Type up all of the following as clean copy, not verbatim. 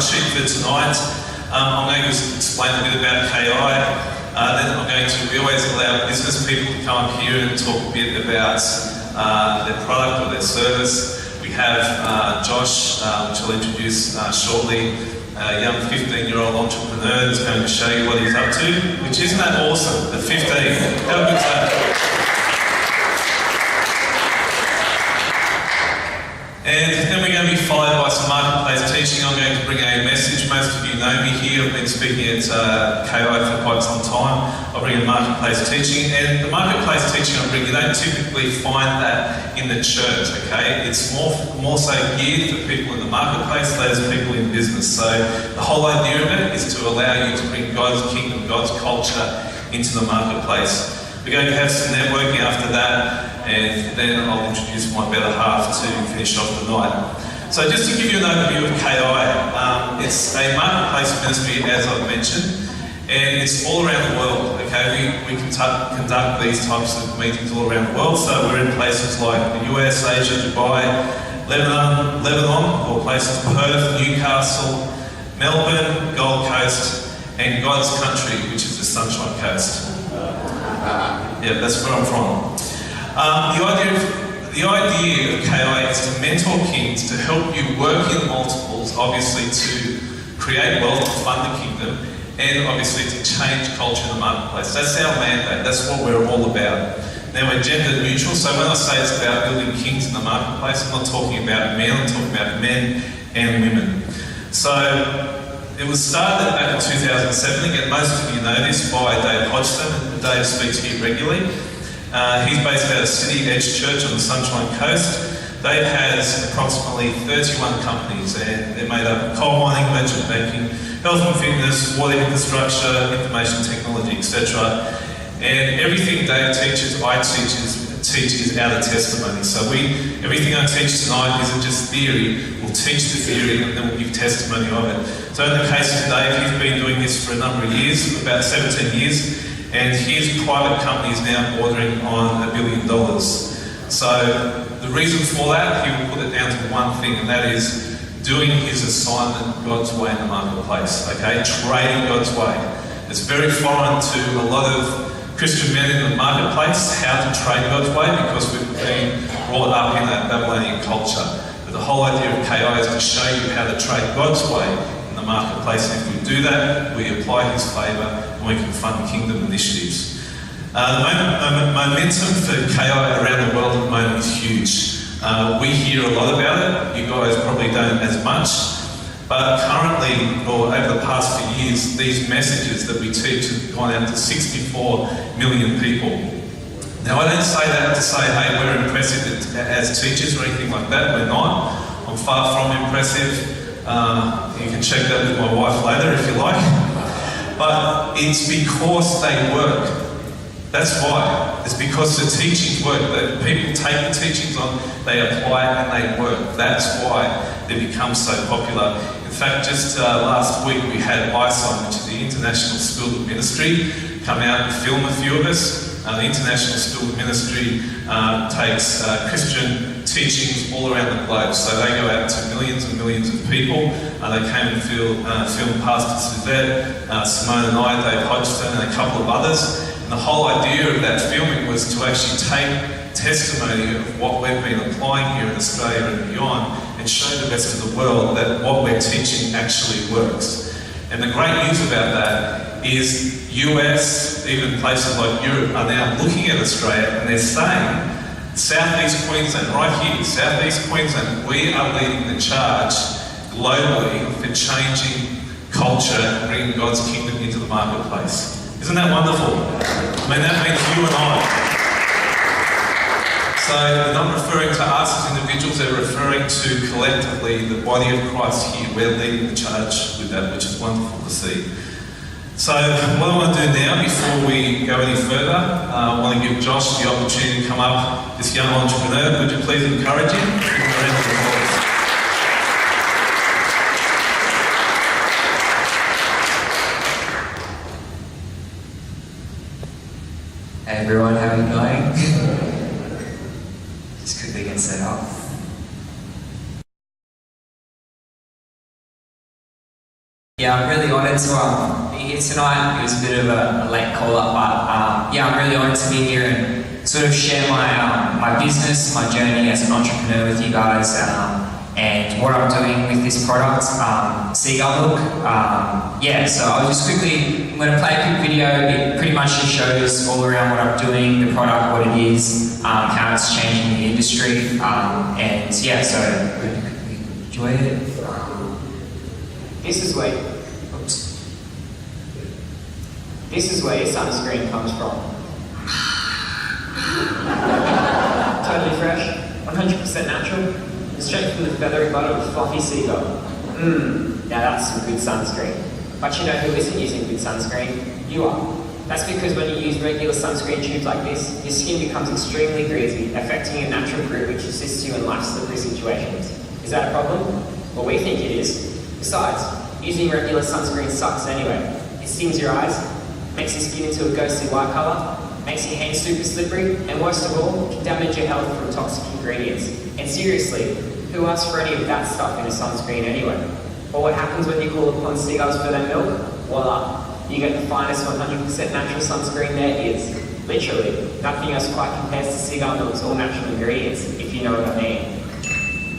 sheet for tonight. I'm going to explain a bit about KI. We always allow business people to come up here and talk a bit about their product or their service. We have Josh, which I'll introduce shortly, a young 15-year-old entrepreneur who's going to show you what he's up to, which isn't that awesome, at 15. How good is that? And then we're going to be followed by some marketplace teaching. I'm going to bring a message. Most of you know me here. I've been speaking at KI for quite some time. I'll bring a marketplace teaching. And the marketplace teaching I bring, you don't typically find that in the church, okay? It's more so geared for people in the marketplace, those people in business. So the whole idea of it is to allow you to bring God's kingdom, God's culture into the marketplace. We're going to have some networking after that, and then I'll introduce my better half to finish off the night. So just to give you an overview of KI, it's a marketplace ministry, as I've mentioned, and it's all around the world, okay? We conduct these types of meetings all around the world, so we're in places like the US, Asia, Dubai, Lebanon, or places Perth, Newcastle, Melbourne, Gold Coast, and God's country, which is the Sunshine Coast. Yeah, that's where I'm from. The idea of KI is to mentor kings, to help you work in multiples, obviously to create wealth, to fund the kingdom, and obviously to change culture in the marketplace. That's our mandate. That's what we're all about. Now, we're gender neutral, so when I say it's about building kings in the marketplace, I'm not talking about men, I'm talking about men and women. So it was started back in 2007. Again, most of you know this, by Dave Hodgson, and Dave speaks here regularly. He's based out of City Edge Church on the Sunshine Coast. Dave has approximately 31 companies, and they're made up of coal mining, merchant banking, health and fitness, water infrastructure, information technology, etc. And everything Dave teaches, I teach is out of testimony. So everything I teach tonight isn't just theory. We'll teach the theory and then we'll give testimony of it. So in the case of Dave, he's been doing this for a number of years, about 17 years, and his private company is now bordering on $1 billion. So the reason for that, he will put it down to one thing, and that is doing his assignment God's way in the marketplace, okay? Trading God's way. It's very foreign to a lot of Christian men in the marketplace, how to trade God's way, because we've been brought up in a Babylonian culture. But the whole idea of KI is to show you how to trade God's way in the marketplace. And if we do that, we apply His favour and we can fund kingdom initiatives. The momentum for KI around the world at the moment is huge. We hear a lot about it. You guys probably don't as much. But currently, or over the past few years, these messages that we teach have gone out to 64 million people. Now, I don't say that to say, hey, we're impressive as teachers or anything like that. We're not. I'm far from impressive. You can check that with my wife later if you like. But it's because they work. That's why. It's because the teachings work. That people take the teachings on, they apply it and they work. That's why they become so popular. In fact, just last week we had ISON, which is the International School of Ministry, come out and film a few of us. The International School of Ministry takes Christian teachings all around the globe. So they go out to millions and millions of people. They came and filmed Pastor Suzette, Simone and I, Dave Hodgson and a couple of others. And the whole idea of that filming was to actually take testimony of what we've been applying here in Australia and beyond and show the rest of the world that what we're teaching actually works. And the great news about that is US, even places like Europe, are now looking at Australia and they're saying, Southeast Queensland, right here, Southeast Queensland, we are leading the charge globally for changing culture and bringing God's kingdom into the marketplace. Isn't that wonderful? I mean, that means you and I. So they're not referring to us as individuals, they're referring to collectively the body of Christ here. We're leading the charge with that, which is wonderful to see. So what I want to do now, before we go any further, I want to give Josh the opportunity to come up, this young entrepreneur. Would you please encourage him? Hey everyone, how are you going? Just quickly get set up. Yeah, I'm really honoured to be here tonight. It was a bit of a late call-up, but yeah, I'm really honoured to be here and sort of share my business, my journey as an entrepreneur with you guys, and what I'm doing with this product, seagull milk. Yeah, so I'm going to play a quick video. It pretty much just shows all around what I'm doing, the product, what it is, how it's changing the industry, and yeah, so enjoy it. This is where your sunscreen comes from. Totally fresh, 100% natural, straight from the feathery butt of a fluffy seagull. Now that's some good sunscreen. But you know who isn't using good sunscreen? You are. That's because when you use regular sunscreen tubes like this, your skin becomes extremely greasy, affecting your natural grit which assists you in life slippery situations. Is that a problem? Well, we think it is. Besides, using regular sunscreen sucks anyway. It stings your eyes, makes your skin into a ghostly white colour, makes your hands super slippery, and worst of all, can damage your health from toxic ingredients. And seriously, who asks for any of that stuff in a sunscreen anyway? Or what happens when you call upon seagulls for their milk? Voila, you get the finest 100% natural sunscreen there is. Literally, nothing else quite compares to seagull milk's all natural ingredients, if you know what I mean.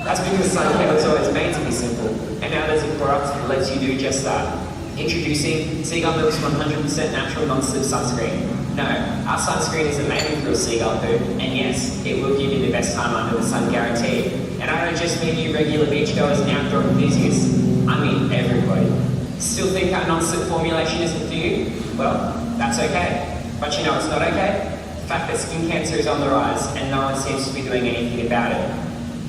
That's because suncare was always made to be simple, and now there's a product that lets you do just that. Introducing Seagull Milk's 100% natural non-slip sunscreen. No, our sunscreen isn't made with real seagull poo, and yes, it will give you the best time under the sun guaranteed. And I don't just mean you regular beachgoers and outdoor enthusiasts, I mean everybody. Still think our non-slip formulation isn't for you? Well, that's okay. But you know what's not okay? The fact that skin cancer is on the rise and no one seems to be doing anything about it.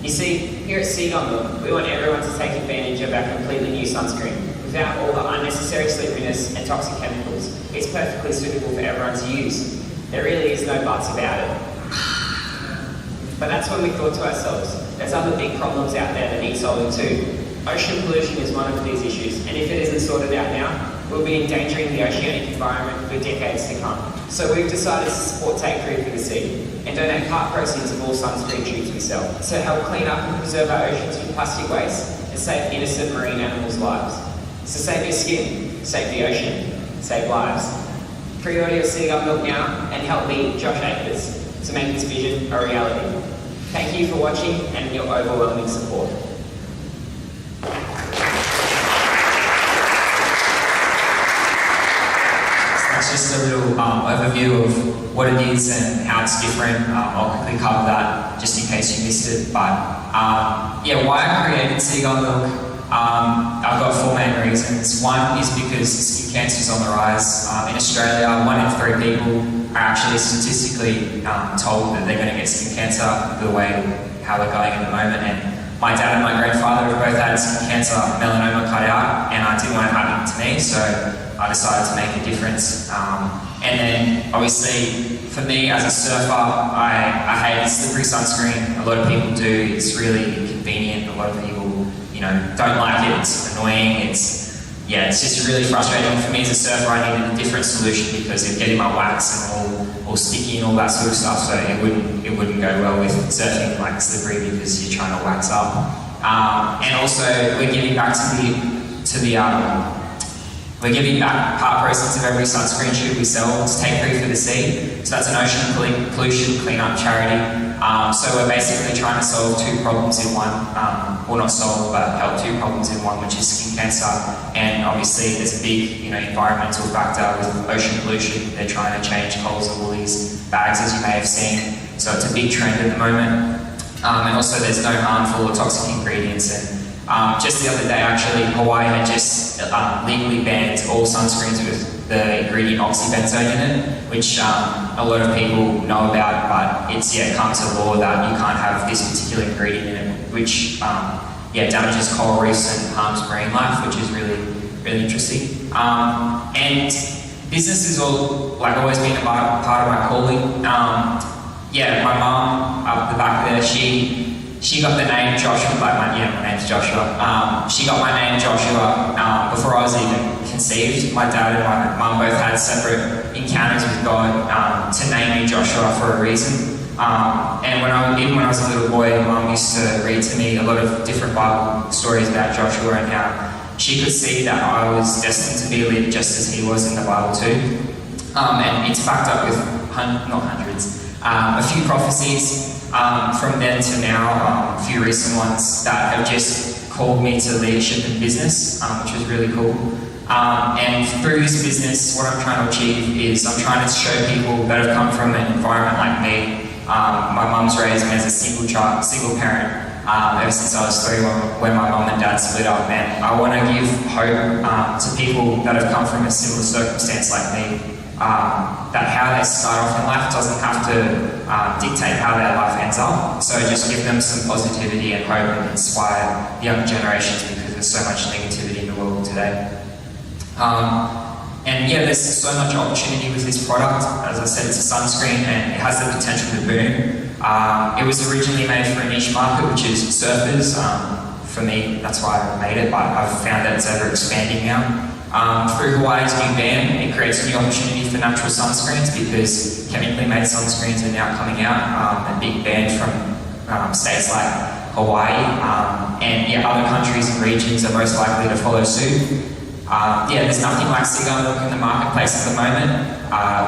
You see, here at Seagull Milk, we want everyone to take advantage of our completely new sunscreen. Without all the unnecessary slipperiness and toxic chemicals, it's perfectly suitable for everyone to use. There really is no buts about it. But that's when we thought to ourselves, there's other big problems out there that need solving too. Ocean pollution is one of these issues, and if it isn't sorted out now, we'll be endangering the oceanic environment for decades to come. So we've decided to support Take 3 for the Sea and donate part proceeds of all sunscreen tubes we sell to help clean up and preserve our oceans from plastic waste and save innocent marine animals' lives. So save your skin, save the ocean, save lives. Pre-order your Seagull Milk now and help me, Josh Akers, to make this vision a reality. Thank you for watching and your overwhelming support. That's just a little overview of what it is and how it's different. I'll quickly cover that just in case you missed it. But yeah, why I created Seagull Milk, I've got 4 main reasons. One is because skin cancer is on the rise. In Australia, 1 in 3 people are actually statistically told that they're going to get skin cancer the way how we're going at the moment. And my dad and my grandfather have both had skin cancer, melanoma cut out, and I didn't want it happening to me, so I decided to make a difference. And then, obviously, for me as a surfer, I hate slippery sunscreen. A lot of people do. It's really inconvenient. A lot of people, don't like it. It's annoying. It's just really frustrating. For me as a surfer, I needed a different solution because it'd get in my wax and all sticky and all that sort of stuff. So it wouldn't go well with surfing like slippery because you're trying to wax up. And also, we're giving back we're giving back part proceeds of every sunscreen tube we sell to Take 3 for the Sea. So that's an ocean pollution cleanup charity. So we're basically trying to solve 2 problems in one. Well, not solve, but help 2 problems in one, which is skin cancer. And obviously there's a big environmental factor with ocean pollution. They're trying to change Coles and Woolies bags, as you may have seen. So it's a big trend at the moment. And also there's no harmful or toxic ingredients. And just the other day, actually, Hawaii had just legally banned all sunscreens with the ingredient oxybenzone in it, which a lot of people know about, but it's come to law that you can't have this particular ingredient in it, which damages coral reefs and harms marine life, which is really, really interesting. And business is always been a part of my calling. My mum up the back there, she got the name Joshua, my name's Joshua. She got my name Joshua before I was even conceived. My dad and my mum both had separate encounters with God to name me Joshua for a reason. And even when I was a little boy, Mum used to read to me a lot of different Bible stories about Joshua and how she could see that I was destined to be a leader just as he was in the Bible too. And it's backed up with not hundreds, a few prophecies from then to now, a few recent ones that have just called me to leadership in business, which was really cool. And through this business, what I'm trying to achieve is I'm trying to show people that have come from an environment like me. My mum's raised me as a single parent ever since I was 3 when my mum and dad split up. And I want to give hope to people that have come from a similar circumstance like me, that how they start off in life doesn't have to dictate how their life ends up. So just give them some positivity and hope and inspire the younger generations, because there's so much negativity in the world today. And yeah, there's so much opportunity with this product. As I said, it's a sunscreen and it has the potential to boom. It was originally made for a niche market, which is surfers. For me, that's why I made it, but I've found that it's ever expanding now. Through Hawaii's new ban, it creates a new opportunity for natural sunscreens, because chemically made sunscreens are now coming out and being banned from states like Hawaii. And yeah, other countries and regions are most likely to follow suit. Yeah, there's nothing like cigar milk in the marketplace at the moment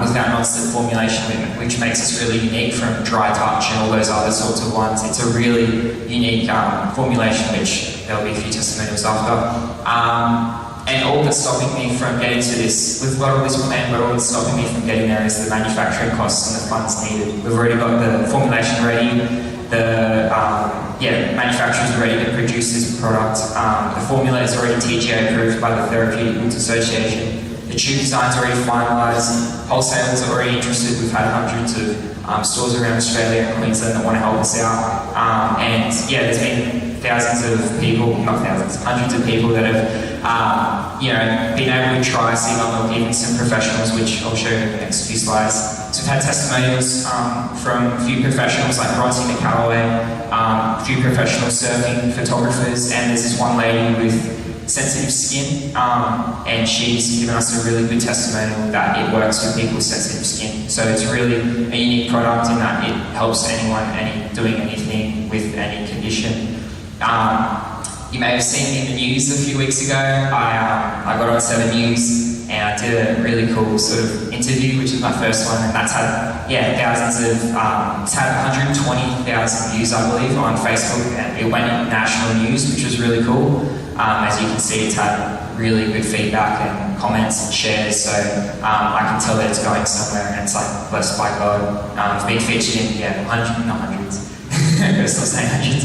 with our non-slip formulation, which makes us really unique from dry touch and all those other sorts of ones. It's a really unique formulation, which there'll be a few testimonials after. And all that's stopping me from getting to this, we've got all this plan, but all that's stopping me from getting there is the manufacturing costs and the funds needed. We've already got the formulation ready, the manufacturers are ready to produce this product. The formula is already TGA approved by the Therapeutic Goods Association. The tube design is already finalised. Wholesalers are already interested. We've had hundreds of stores around Australia and Queensland that want to help us out. And yeah, there's been thousands of people, not thousands, hundreds of people that have been able to try cigar milk, even some professionals, which I'll show you in the next few slides. So we've had testimonials from a few professionals like Bronte McCalloway, a few professional surfing photographers, and there's this one lady with sensitive skin, and she's given us a really good testimonial that it works for people with sensitive skin. So it's really a unique product in that it helps anyone doing anything with any condition. You may have seen me in the news a few weeks ago. I got on 7 News and I did a really cool sort of interview, which is my first one, and that's had thousands of, it's had 120,000 views, I believe, on Facebook, and it went in national news, which was really cool. As you can see, it's had really good feedback and comments and shares, so I can tell that it's going somewhere, and it's like blessed by God. It's been featured in hundreds, not hundreds. I'm still saying hundreds.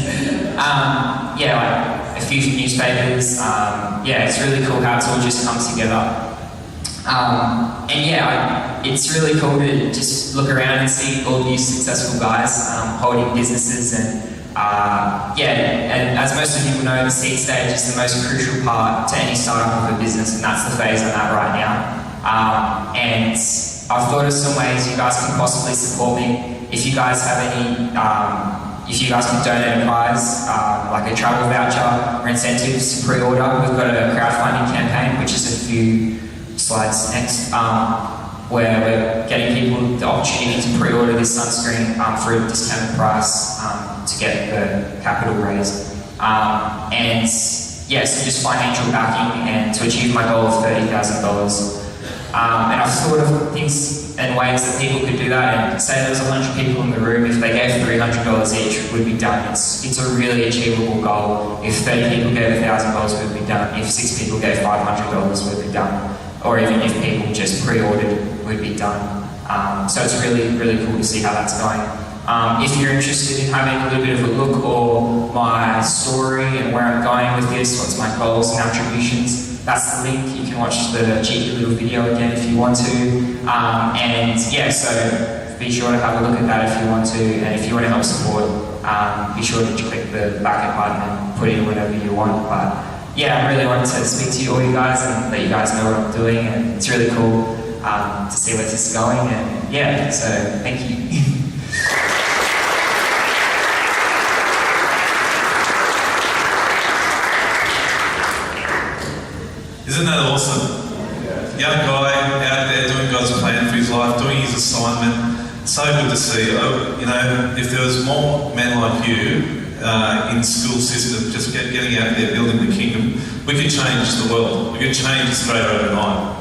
Like a few newspapers. It's really cool how it's all just come together. It's really cool to just look around and see all these successful guys holding businesses and and as most of you will know, the seed stage is the most crucial part to any startup of a business, and that's the phase I'm at right now. And I've thought of some ways you guys can possibly support me. If you guys have any, if you guys can donate a prize, like a travel voucher or incentives to pre-order, we've got a crowdfunding campaign, which is a few slides next, where we're getting people the opportunity to pre-order this sunscreen for a discounted price to get the capital raised. So just financial backing and to achieve my goal of $30,000. And I've thought of things and ways that people could do that, and say there was 100 people in the room, if they gave $300 each, it would be done. It's a really achievable goal. If 30 people gave $1,000, it would be done. If 6 people gave $500, it would be done. Or even if people just pre-ordered, it would be done. So it's really, really cool to see how that's going. If you're interested in having a little bit of a look or my story and where I'm going with this, what's my goals and attributions, that's the link. You can watch the cheeky little video again if you want to. So be sure to have a look at that if you want to, and if you want to help support, be sure to click the back end button and put in whatever you want. But I really wanted to speak to all you guys and let you guys know what I'm doing, and it's really cool to see where this is going, and so thank you. Isn't that awesome? Young guy out there doing God's plan for his life, doing his assignment. So good to see. If there was more men like you in school system, just getting out there, building the kingdom, we could change the world. We could change Australia overnight.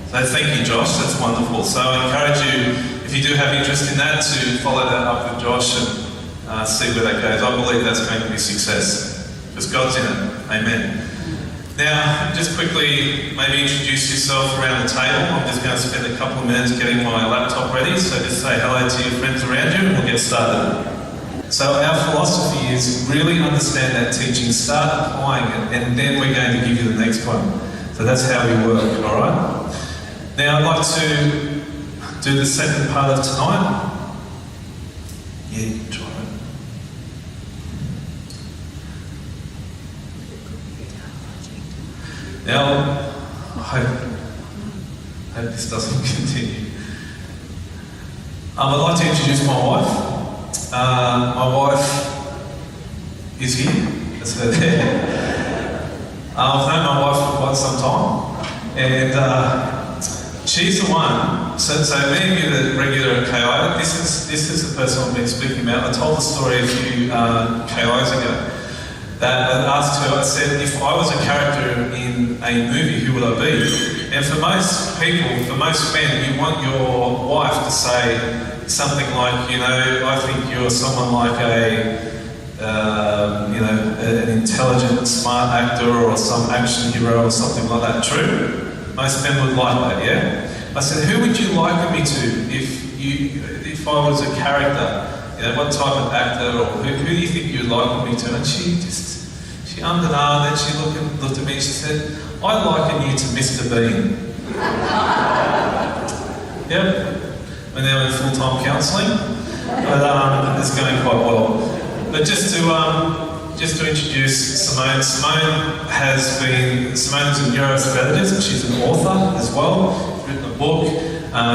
So thank you, Josh. That's wonderful. So I encourage you, if you do have interest in that, to follow that up with Josh and see where that goes. I believe that's going to be a success because God's in it. Amen. Now, just quickly, maybe introduce yourself around the table. I'm just going to spend a couple of minutes getting my laptop ready, so just say hello to your friends around you and we'll get started. So our philosophy is really understand that teaching, start applying it, and then we're going to give you the next one. So that's how we work, all right? Now, I'd like to do the second part of tonight. Yeah, you can try it. Now, I hope this doesn't continue. I'd like to introduce my wife. My wife is here. That's her there. I've known my wife for quite some time, and she's the one. So many of you that are regular at KI, this is the person I've been speaking about. I told the story a few KIs ago. That I asked her, I said, if I was a character in a movie, who would I be? And for most people, for most men, you want your wife to say something like, I think you're someone like an intelligent, smart actor or some action hero or something like that. True? Most men would like that, yeah? I said, who would you liken me to if I was a character? What type of actor or who do you think you'd liken me to? And she ummed and ahed, then she looked at me and she said, I liken you to Mr. Bean. Yep. We're now in full-time counselling, but it's going quite well. But just to introduce Simone. Simone's a neurostrategist. She's an author as well. She's written a book.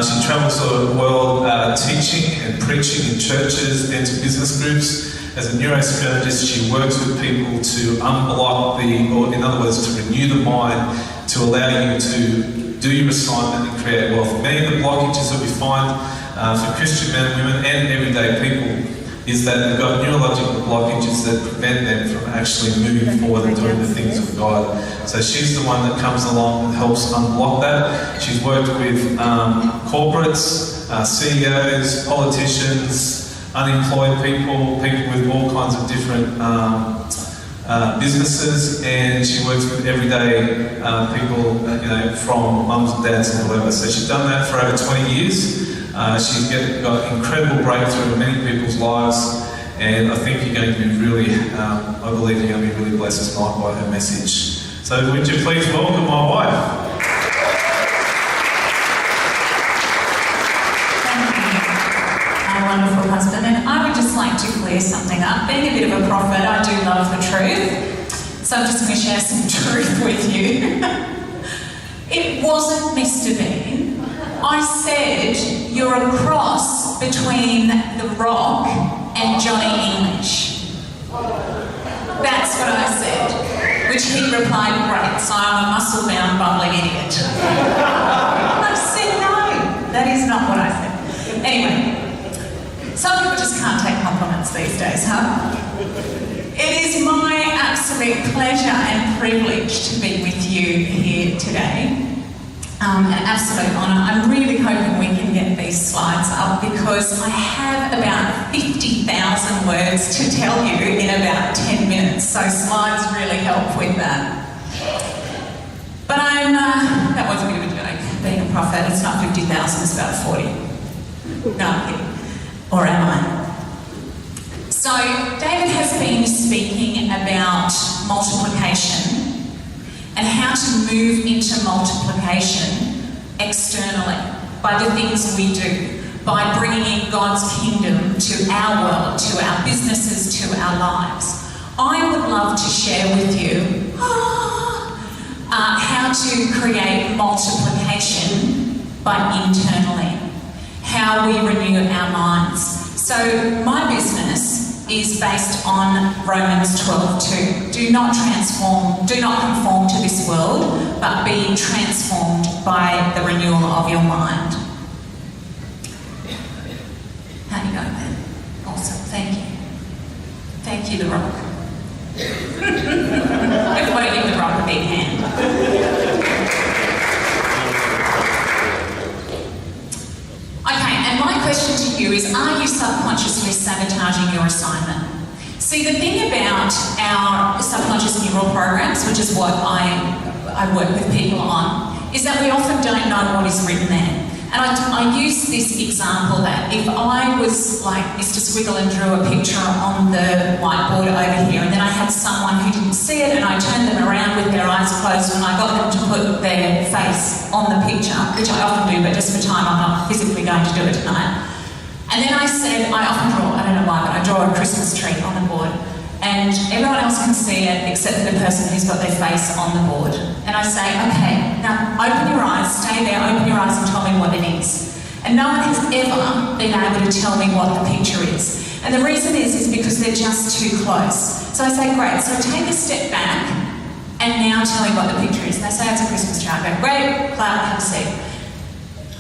She travels the world teaching and preaching in churches and to business groups. As a neurostrategist, she works with people to unblock or in other words, to renew the mind, to allow you to do your assignment and create wealth. Many of the blockages that we find for Christian men and women and everyday people is that they've got neurological blockages that prevent them from actually moving forward and doing the things of God. So she's the one that comes along and helps unblock that. She's worked with corporates, CEOs, politicians, unemployed people with all kinds of different businesses, and she works with everyday people, from mums and dads and whatever. So she's done that for over 20 years. She's got incredible breakthrough in many people's lives, and I think you're going to be really, I believe you're going to be really blessed tonight by her message. So would you please welcome my wife? Wonderful husband, and I would just like to clear something up. Being a bit of a prophet, I do love the truth, so I'm just going to share some truth with you. It wasn't Mr. Bean. I said you're a cross between The Rock and Johnny English. That's what I said, which he replied, great, so I'm a muscle-bound, bumbling idiot. I said no, that is not what I said. Anyway, some people just can't take compliments these days, huh? It is my absolute pleasure and privilege to be with you here today. An absolute honour. I'm really hoping we can get these slides up because I have about 50,000 words to tell you in about 10 minutes, so slides really help with that. But that was a bit of a joke. Being a prophet, it's not 50,000, it's about 40. No, I'm kidding. Or am I? So, David has been speaking about multiplication and how to move into multiplication externally by the things we do, by bringing in God's kingdom to our world, to our businesses, to our lives. I would love to share with you how to create multiplication by internally. How we renew our minds. So my business is based on Romans 12:2. Do not conform to this world, but be transformed by the renewal of your mind. How do you go there? Awesome, thank you. Thank you The Rock. Everybody give The Rock a big hand. Okay, and my question to you is, are you subconsciously sabotaging your assignment? See, the thing about our subconscious neural programs, which is what I work with people on, is that we often don't know what is written there. And I use this example that if I was like Mr. Squiggle and drew a picture on the whiteboard over here, and then I had someone who didn't see it, and I turned them around with their eyes closed, and I got them to put their face on the picture, which I often do, but just for time I'm not physically going to do it tonight. And then I said, I often draw, I don't know why, but I draw a Christmas tree on the board. And everyone else can see it except for the person who's got their face on the board. And I say, okay, now open your eyes, stay there, open your eyes and tell me what it is. And no one has ever been able to tell me what the picture is. And the reason is because they're just too close. So I say, great, so take a step back and now tell me what the picture is. And they say, it's a Christmas tree. I go, great, clap, have a seat.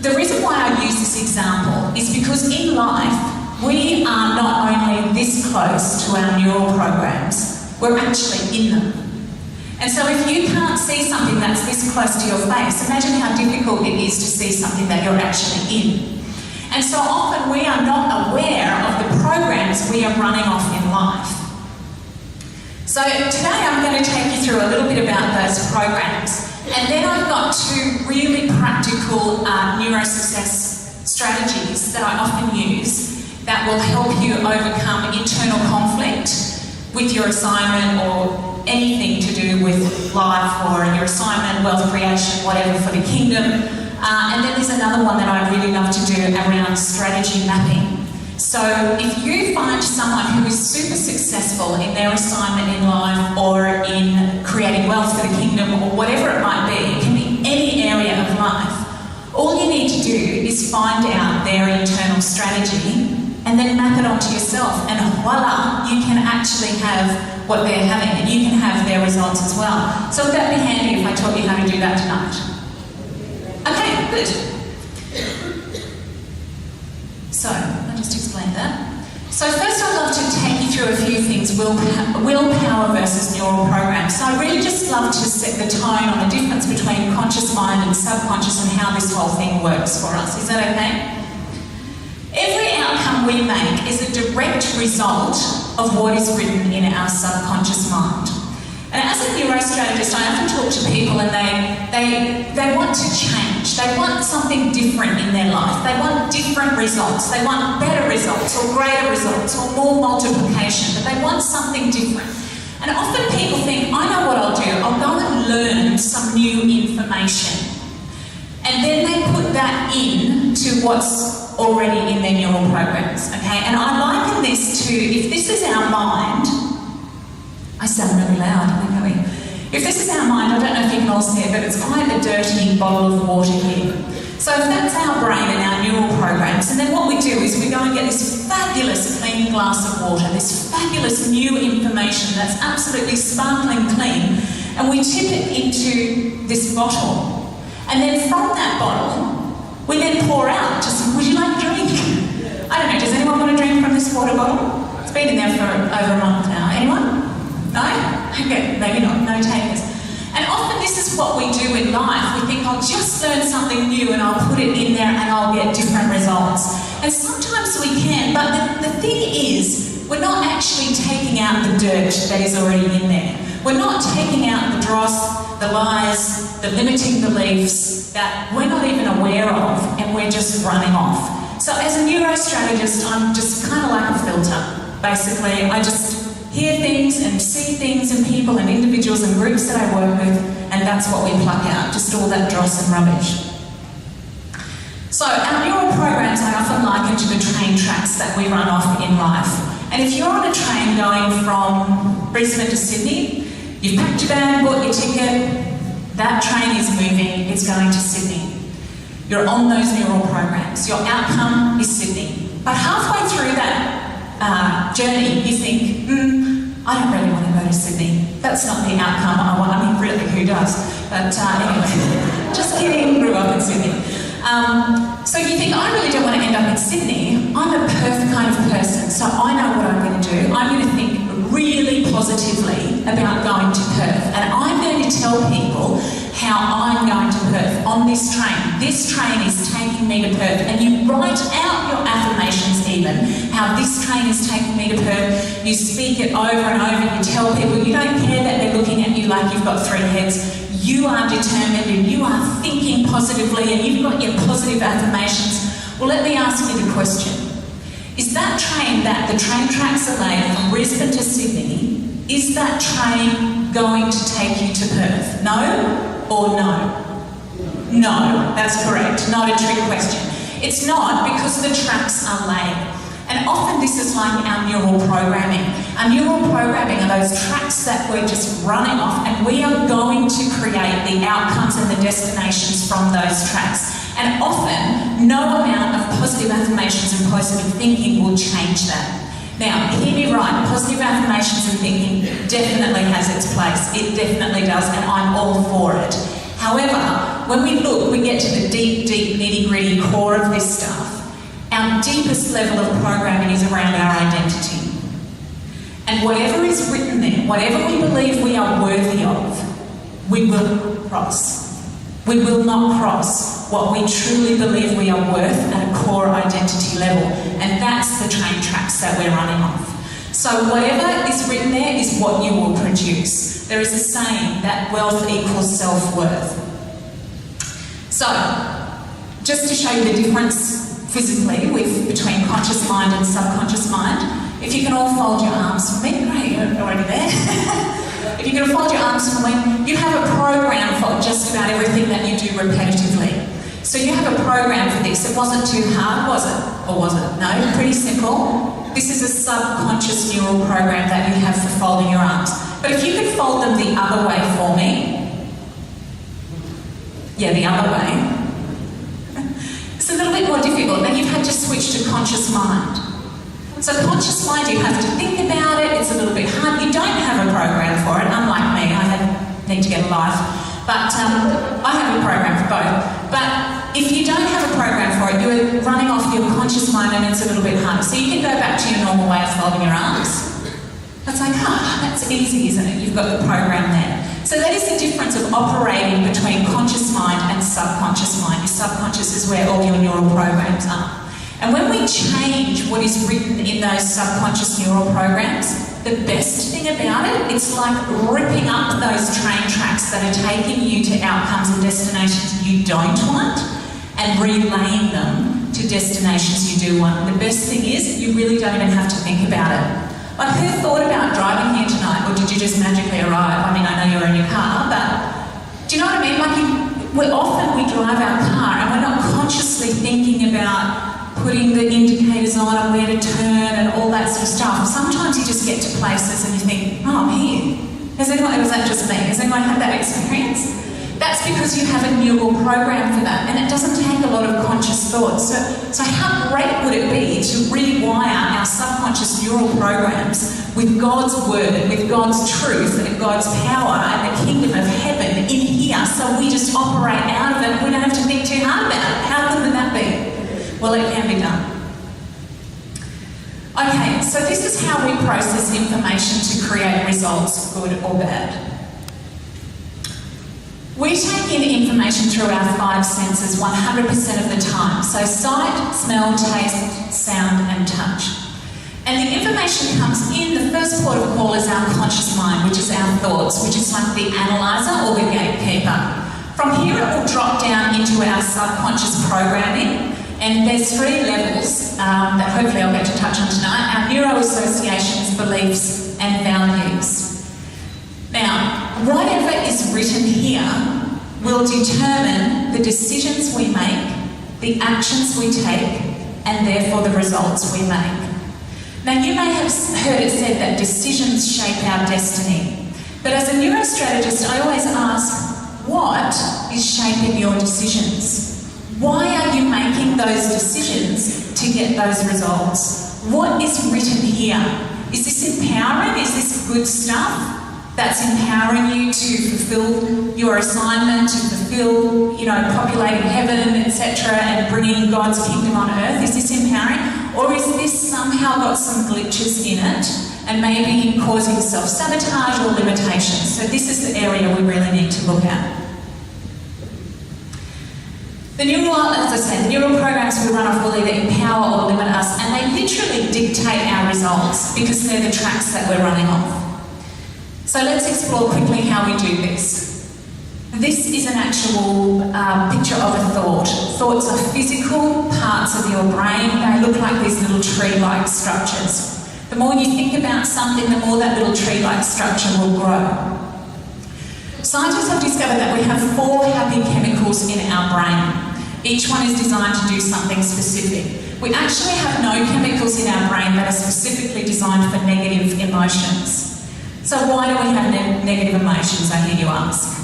The reason why I use this example is because in life, we are not only this close to our neural programs, we're actually in them. And so if you can't see something that's this close to your face, imagine how difficult it is to see something that you're actually in. And so often we are not aware of the programs we are running off in life. So today I'm going to take you through a little bit about those programs. And then I've got two really practical neurosuccess strategies that I often use that will help you overcome internal conflict with your assignment or anything to do with life or your assignment, wealth creation, whatever for the kingdom. And then there's another one that I really love to do around strategy mapping. So if you find someone who is super successful in their assignment in life or in creating wealth for the kingdom or whatever it might be, it can be any area of life, all you need to do is find out their internal strategy and then map it onto yourself, and voila, you can actually have what they're having, and you can have their results as well. So would that be handy if I taught you how to do that tonight? Okay, good. So, I'll just explain that. So first I'd love to take you through a few things, willpower versus neural programs. So I really just love to set the tone on the difference between conscious mind and subconscious and how this whole thing works for us. Is that okay? Every outcome we make is a direct result of what is written in our subconscious mind. And as a neurostrategist, I often talk to people and they want to change. They want something different in their life. They want different results. They want better results or greater results or more multiplication, but they want something different. And often people think, I know what I'll do. I'll go and learn some new information. And then they put that in to what's already in their neural programs, okay? And I liken this to, if this is our mind, I sound really loud, don't we? If this is our mind, I don't know if you can all see it, but it's quite a dirty bottle of water here. So if that's our brain and our neural programs, and then what we do is we go and get this fabulous clean glass of water, this fabulous new information that's absolutely sparkling clean, and we tip it into this bottle. And then from that bottle, we then pour out just, would you like a drink? I don't know, does anyone want a drink from this water bottle? It's been in there for over a month now. Anyone? No? Okay, maybe not, no takers. And often this is what we do in life. We think, I'll just learn something new and I'll put it in there and I'll get different results. And sometimes we can, but the thing is, we're not actually taking out the dirt that is already in there. We're not taking out the dross, the lies, the limiting beliefs that we're not even aware of and we're just running off. So as a neurostrategist, I'm just kind of like a filter. Basically, I just hear things and see things and people and individuals and groups that I work with, and that's what we pluck out, just all that dross and rubbish. So our neural programs I often liken to the train tracks that we run off in life. And if you're on a train going from Brisbane to Sydney, you've packed your bag, bought your ticket, that train is moving, it's going to Sydney. You're on those neural programs. Your outcome is Sydney. But halfway through that journey, you think, I don't really want to go to Sydney. That's not the outcome I want. I mean, really, who does? But anyway, just kidding, grew up in Sydney. So you think, I really don't want to end up in Sydney. I'm a perfect kind of person, so I know what I'm going to do. do, I'm going to think really positively about going to Perth, and I'm going to tell people how I'm going to Perth on this train. This train is taking me to Perth, and you write out your affirmations even, how this train is taking me to Perth. You speak it over and over, you tell people, you don't care that they're looking at you like you've got three heads. You are determined and you are thinking positively and you've got your positive affirmations. Well, let me ask you the question. Is that train that the train tracks are laid from Brisbane to Sydney, is that train going to take you to Perth? No or no? No, that's correct. Not a trick question. It's not, because the tracks are laid. And often this is like our neural programming. Our neural programming are those tracks that we're just running off, and we are going to create the outcomes and the destinations from those tracks. And often, no amount of positive affirmations and positive thinking will change that. Now, hear me right, positive affirmations and thinking definitely has its place. It definitely does, and I'm all for it. However, when we look, we get to the deep, deep, nitty-gritty core of this stuff. Our deepest level of programming is around our identity. And whatever is written there, whatever we believe we are worthy of, we will cross. We will not cross what we truly believe we are worth at a core identity level. And that's the train tracks that we're running off. So whatever is written there is what you will produce. There is a saying that wealth equals self-worth. So, just to show you the difference physically between conscious mind and subconscious mind, if you can all fold your arms for me, great, you're already there. If you can fold your arms for me, you have a program for just about everything that you do repetitively. So you have a program for this. It wasn't too hard, was it? Or was it? No, pretty simple. This is a subconscious neural program that you have for folding your arms. But if you could fold them the other way for me. Yeah, the other way. It's a little bit more difficult. Now you've had to switch to conscious mind. So conscious mind, you have to think about it. It's a little bit hard. You don't have a program for it, unlike me. I need to get a life. But I have a program for both. But if you don't have a program for it, you're running off your conscious mind and it's a little bit harder. So you can go back to your normal way of folding your arms. That's like, that's easy, isn't it? You've got the program there. So that is the difference of operating between conscious mind and subconscious mind. Your subconscious is where all your neural programs are. And when we change what is written in those subconscious neural programs, the best thing about it, it's like ripping up those train tracks that are taking you to outcomes and destinations you don't want and relaying them to destinations you do want. And the best thing is, you really don't even have to think about it. Like, who thought about driving here tonight, or did you just magically arrive? I mean, I know you're in your car, but do you know what I mean? Like, we drive our car and we're not consciously thinking about putting the indicators on and where to turn and all that sort of stuff. Sometimes you just get to places and you think, oh, I'm here. Was that just me? Has anyone had that experience? That's because you have a neural program for that, and it doesn't take a lot of conscious thought. So how great would it be to rewire our subconscious neural programs with God's word, with God's truth and God's power and the kingdom of heaven in here, so we just operate out of it and we don't have to think too hard about it? How good would that be? Well, it can be done. Okay, so this is how we process information to create results, good or bad. We take in information through our 5 senses 100% of the time. So sight, smell, taste, sound and touch. And the information comes in, the first port of call is our conscious mind, which is our thoughts, which is like the analyzer or the gatekeeper. From here it will drop down into our subconscious programming. And there's 3 levels that hopefully I'll get to touch on tonight. Our neuro-associations, beliefs and values. Now, whatever is written here will determine the decisions we make, the actions we take, and therefore the results we make. Now, you may have heard it said that decisions shape our destiny. But as a neurostrategist, I always ask, what is shaping your decisions? Why are you making those decisions to get those results? What is written here? Is this empowering? Is this good stuff that's empowering you to fulfill your assignment, to fulfill, populating heaven, etc., and bringing God's kingdom on earth? Is this empowering? Or is this somehow got some glitches in it and maybe causing self-sabotage or limitations? So this is the area we really need to look at. The neural, as I said, the neural programs we run off will either empower or limit us, and they literally dictate our results because they're the tracks that we're running off. So let's explore quickly how we do this. This is an actual picture of a thought. Thoughts are physical parts of your brain. They look like these little tree-like structures. The more you think about something, the more that little tree-like structure will grow. Scientists have discovered that we have 4 happy chemicals in our brain. Each one is designed to do something specific. We actually have no chemicals in our brain that are specifically designed for negative emotions. So why do we have negative emotions, I hear you ask?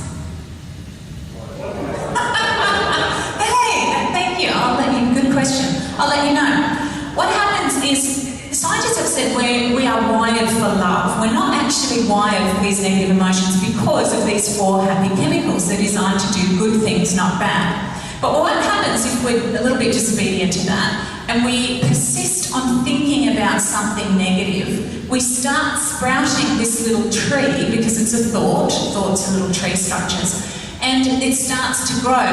Hey, thank you. Good question. I'll let you know. What happens is, scientists have said we are wired for love. We're not actually wired for these negative emotions because of these 4 happy chemicals. They're designed to do good things, not bad. But what happens if we're a little bit disobedient to that and we persist on thinking about something negative, we start sprouting this little tree because it's a thought. Thoughts are little tree structures. And it starts to grow.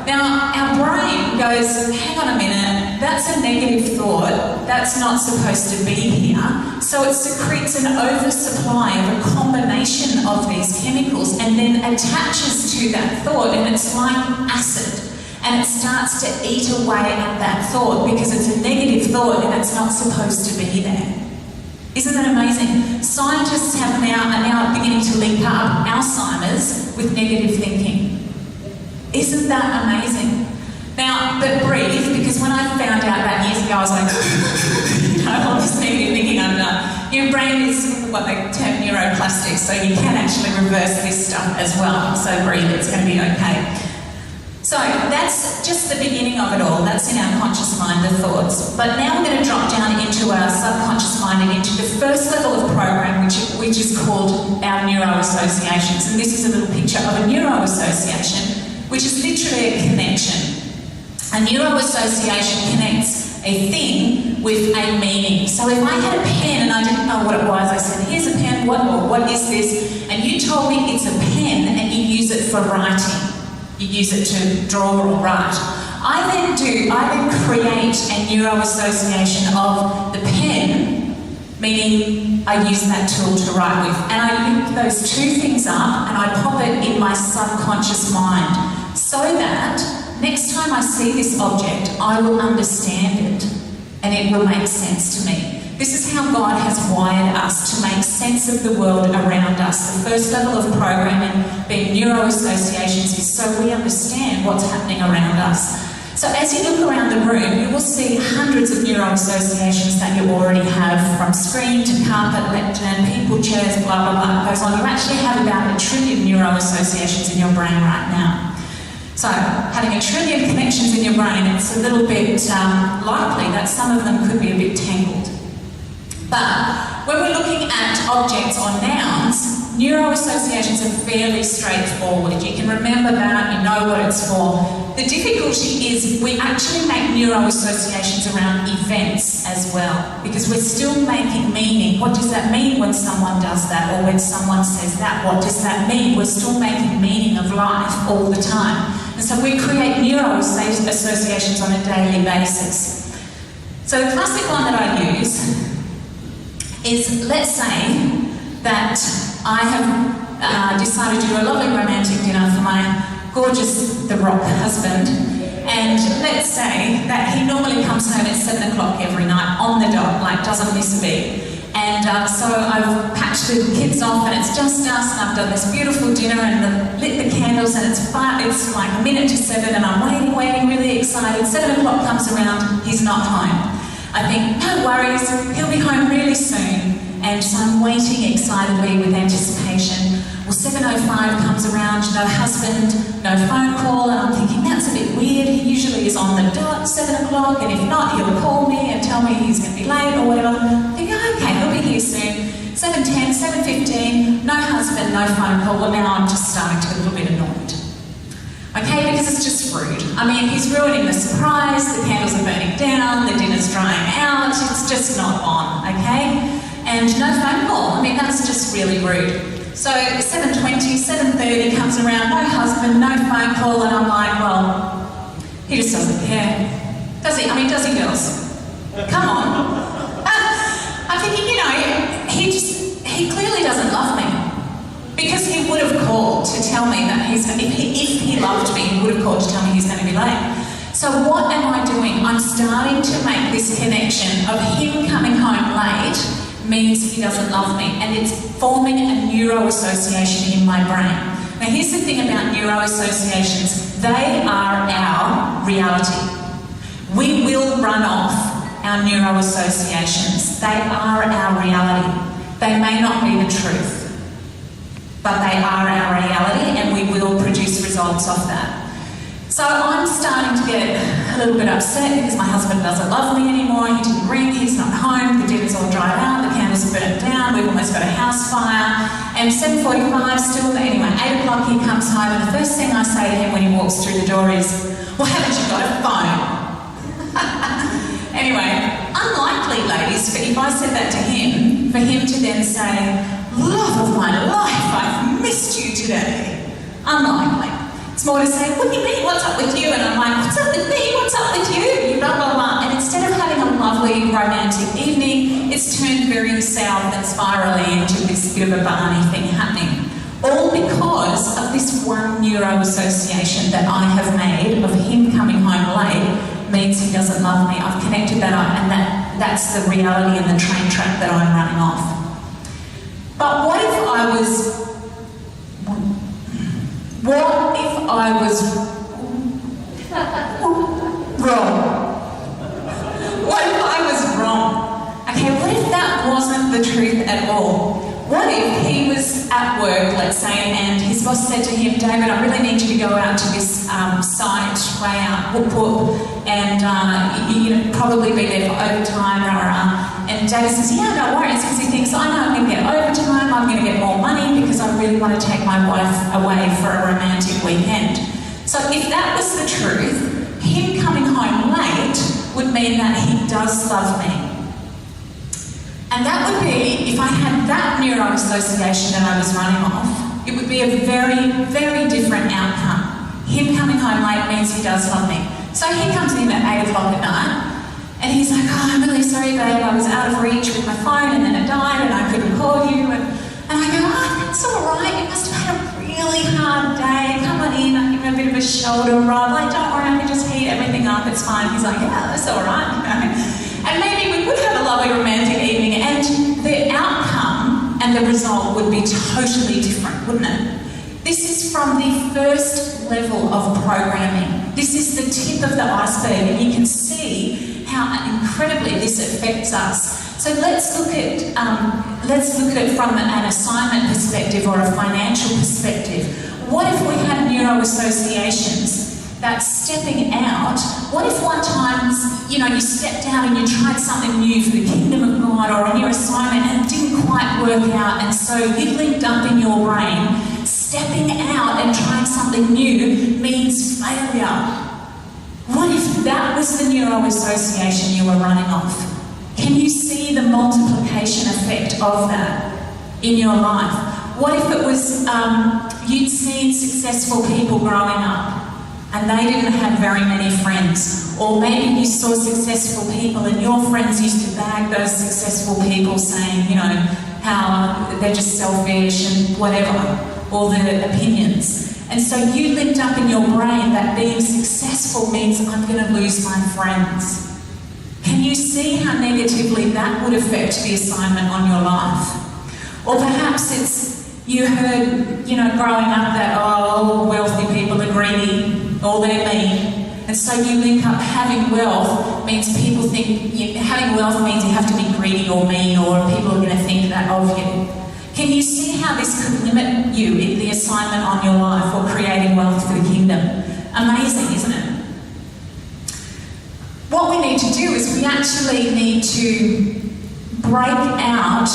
Now, our brain goes, hang on a minute, that's a negative thought, that's not supposed to be here. So it secretes an oversupply of a combination of these chemicals and then attaches to that thought, and it's like acid. And it starts to eat away at that thought because it's a negative thought and it's not supposed to be there. Isn't that amazing? Scientists are now beginning to link up Alzheimer's with negative thinking. Isn't that amazing? Now, but breathe, because when I found out that years ago, I was like, all this negative thinking under. Your brain is what they term neuroplastic, so you can actually reverse this stuff as well. So breathe, it's going to be okay. So that's just the beginning of it all. That's in our conscious mind, the thoughts. But now we're going to drop down into our subconscious mind and into the first level of program, which is called our neuroassociations. And this is a little picture of a neuroassociation, which is literally a connection. A neuroassociation connects a thing with a meaning. So if I had a pen and I didn't know what it was, I said, here's a pen, what is this? And you told me it's a pen and you use it for writing. You use it to draw or write. I then create a neuroassociation of the pen, meaning I use that tool to write with, and I link those 2 things up and I pop it in my subconscious mind so that next time I see this object, I will understand it and it will make sense to me. This is how God has wired us to make sense of the world around us. The first level of programming, being neuroassociations, is so we understand what's happening around us. So as you look around the room, you will see hundreds of neuroassociations that you already have, from screen to carpet, lectern, people, chairs, blah, blah, blah, it goes on. You actually have about 1 trillion neuroassociations in your brain right now. So having 1 trillion connections in your brain, it's a little bit likely that some of them could be a bit tangled. But when we're looking at objects or nouns, neuroassociations are fairly straightforward. You can remember that, you know what it's for. The difficulty is we actually make neuroassociations around events as well, because we're still making meaning. What does that mean when someone does that, or when someone says that? What does that mean? We're still making meaning of life all the time. And so we create neuroassociations on a daily basis. So the classic one that I use is, let's say that I have decided to do a lovely romantic dinner for my gorgeous The Rock husband, and let's say that he normally comes home at 7 o'clock every night on the dot, like doesn't miss a beat. And so I've patched the kids off and it's just us, and I've done this beautiful dinner and lit the candles, and it's like 1 to 7 and I'm waiting, really excited. 7 o'clock comes around, he's not home. I think, no worries, he'll be home really soon. And so I'm waiting excitedly with anticipation. Well, 7:05 comes around, no husband, no phone call, and I'm thinking, that's a bit weird. He usually is on the dot, 7 o'clock, and if not, he'll call me and tell me he's going to be late or whatever. I think, okay, he'll be here soon. 7:10, 7:15, no husband, no phone call. Well, now I'm just starting to get a little bit annoyed. okay, because it's just rude. I mean, he's ruining the surprise, the candles are burning down, the dinner's drying out, it's just not on, okay? And no phone call, I mean, that's just really rude. So 7:20, 7:30 comes around, no husband, no phone call, and I'm like, well, he just doesn't care. Does he? I mean, does he, girls? Come on. I'm thinking, you know, he clearly doesn't love me. Because he would have called to tell me that if he loved me, he would have called to tell me he's going to be late. So what am I doing? I'm starting to make this connection of him coming home late means he doesn't love me, and it's forming a neuro association in my brain. Now here's the thing about neuro associations, they are our reality. We will run off our neuro associations. They are our reality. They may not be the truth, but they are our reality, and we will produce results off that. So I'm starting to get a little bit upset because my husband doesn't love me anymore. He didn't ring, he's not home, the dinner's all dried out, the candles are burnt down, we've almost got a house fire, and 7:45 still, anyway, 8 o'clock he comes home, and the first thing I say to him when he walks through the door is, well, haven't you got a phone? Anyway, unlikely, ladies, but if I said that to him, for him to then say, love of my life, I've missed you today. Unlikely. It's more to say, what do you mean, what's up with you? And I'm like, what's up with me, what's up with you? Blah, blah, blah. And instead of having a lovely romantic evening, it's turned very south and spirally into this bit of a Barney thing happening. All because of this one neuro association that I have made of him coming home late means he doesn't love me. I've connected that up, and that's the reality and the train track that I'm running off. But what if I was wrong? What if I was wrong? Okay, what if that wasn't the truth at all? What if he was at work, let's say, and his boss said to him, David, I really need you to go out to this site way out, whoop whoop, and you're probably be there for overtime, and David says, yeah, no worries, because he thinks, I know I'm going to get overtime, I'm going to get more money because I really want to take my wife away for a romantic weekend. So if that was the truth, him coming home late would mean that he does love me. And that would be, if I had that neuro association that I was running off, it would be a very, very different outcome. Him coming home late means he does love me. So he comes in at 8 o'clock at night, and he's like, oh, I'm really sorry, babe, I was out of reach with my phone, and then it died, and I couldn't call you. And I go, oh, that's all right, you must have had a really hard day. Come on in, I'll give you a bit of a shoulder rub. Like, don't worry, I can just heat everything up, it's fine. He's like, yeah, that's all right, you know. And maybe we would have a lovely romantic evening, and the outcome and the result would be totally different, wouldn't it? This is from the first level of programming. This is the tip of the iceberg, and you can see how incredibly this affects us. So let's look at it from an assignment perspective or a financial perspective. What if we had neuro associations? That's stepping out. What if one time, you stepped out and you tried something new for the kingdom of God or on your assignment and it didn't quite work out, and so you linked up in your brain, stepping out and trying something new means failure. What if that was the neuro association you were running off? Can you see the multiplication effect of that in your life? What if it was you'd seen successful people growing up and they didn't have very many friends? Or maybe you saw successful people and your friends used to bag those successful people saying, how they're just selfish and whatever, all their opinions. And so you linked up in your brain that being successful means I'm going to lose my friends. Can you see how negatively that would affect the assignment on your life? Or perhaps it's, you heard, growing up that, all wealthy people are greedy, or they're mean. And so you link up having wealth means people think, having wealth means you have to be greedy or mean, or people are going to think that of you. Can you see how this could limit you in the assignment on your life or creating wealth for the kingdom? Amazing, isn't it? What we need to do is we actually need to break out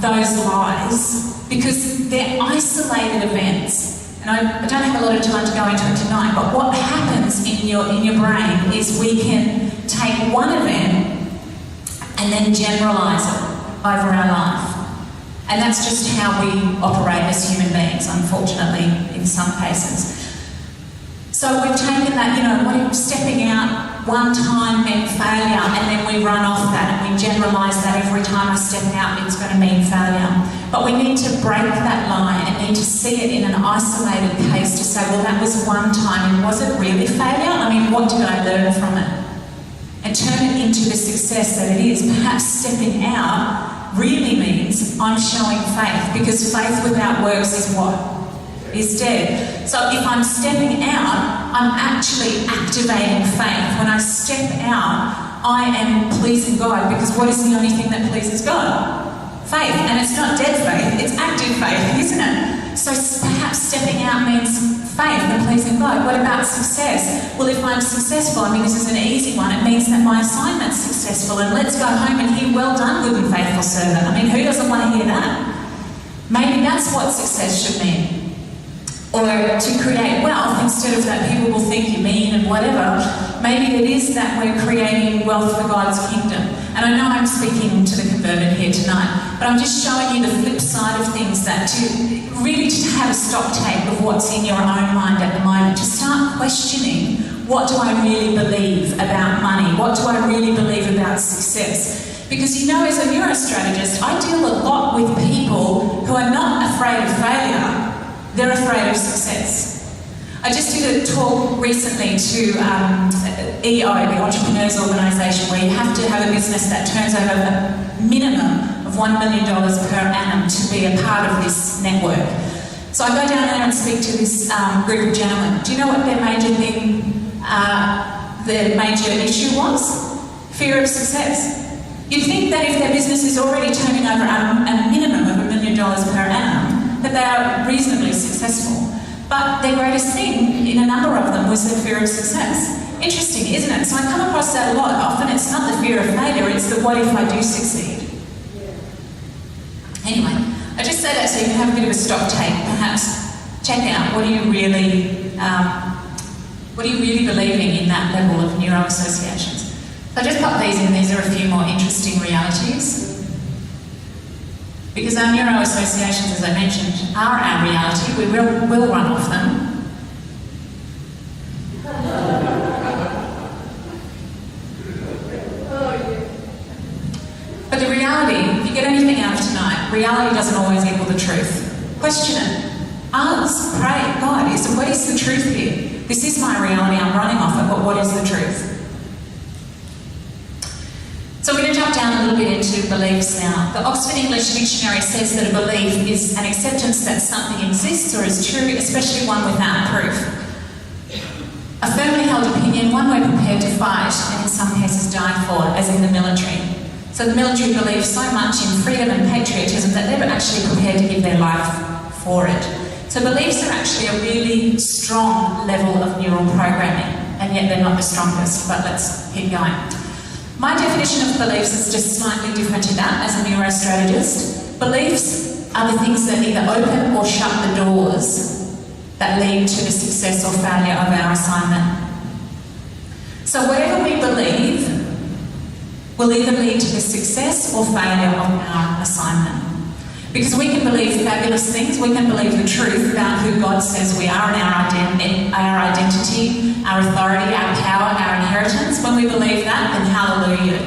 those lies, because they're isolated events. And I don't have a lot of time to go into it tonight, but what happens in your brain is we can take one event and then generalise it over our life. And that's just how we operate as human beings, unfortunately, in some cases. So we've taken that, what if stepping out one time meant failure, and then we run off that and we generalise that every time I step out it's going to mean failure. But we need to break that line and need to see it in an isolated case to say, well, that was one time, and was it really failure? I mean, what did I learn from it? And turn it into the success that it is. Perhaps stepping out really means I'm showing faith, because faith without works is what? Is dead. So if I'm stepping out, I'm actually activating faith. When I step out, I am pleasing God, because what is the only thing that pleases God? Faith. And it's not dead faith, it's active faith, isn't it? So perhaps stepping out means faith and pleasing God. What about success? Well, if I'm successful, I mean, this is an easy one, it means that my assignment's successful, and let's go home and hear, well done, good and faithful servant. I mean, who doesn't want to hear that? Maybe that's what success should mean. Or to create wealth, instead of that people will think you're mean and whatever, maybe it is that we're creating wealth for God's kingdom. And I know I'm speaking to the converted here tonight, but I'm just showing you the flip side of things, that to really just have a stock take of what's in your own mind at the moment, to start questioning, what do I really believe about money? What do I really believe about success? Because as a neurostrategist, I deal a lot with people who are not afraid of failure. They're afraid of success. I just did a talk recently to EO, the Entrepreneurs Organisation, where you have to have a business that turns over a minimum of $1 million per annum to be a part of this network. So I go down there and speak to this group of gentlemen. Do you know what their major issue was? Fear of success. You'd think that if their business is already turning over a minimum of $1 million per annum, that they are reasonably successful. But their greatest thing in a number of them was their fear of success. Interesting, isn't it? So I come across that a lot. Often it's not the fear of failure, it's the what if I do succeed. Anyway, I just say that so you can have a bit of a stock take. Perhaps check out, what are you really believing in that level of neuro associations. So I just put these in. These are a few more interesting realities. Because our neuro associations, as I mentioned, are our reality. We will run off them. But the reality, if you get anything out of tonight, reality doesn't always equal the truth. Question it. Ask, pray, God, what is the truth here? This is my reality, I'm running off it, but what is the truth? So we're going to jump down a little bit into beliefs now. The Oxford English Dictionary says that a belief is an acceptance that something exists or is true, especially one without proof. A firmly held opinion, one we're prepared to fight, and in some cases die for, as in the military. So the military believes so much in freedom and patriotism that they're actually prepared to give their life for it. So beliefs are actually a really strong level of neural programming, and yet they're not the strongest, but let's keep going. My definition of beliefs is just slightly different to that as a neurostrategist. Beliefs are the things that either open or shut the doors that lead to the success or failure of our assignment. So whatever we believe will either lead to the success or failure of our assignment. Because we can believe fabulous things, we can believe the truth about who God says we are and our identity, our authority, our power, our inheritance. When we believe that, then hallelujah,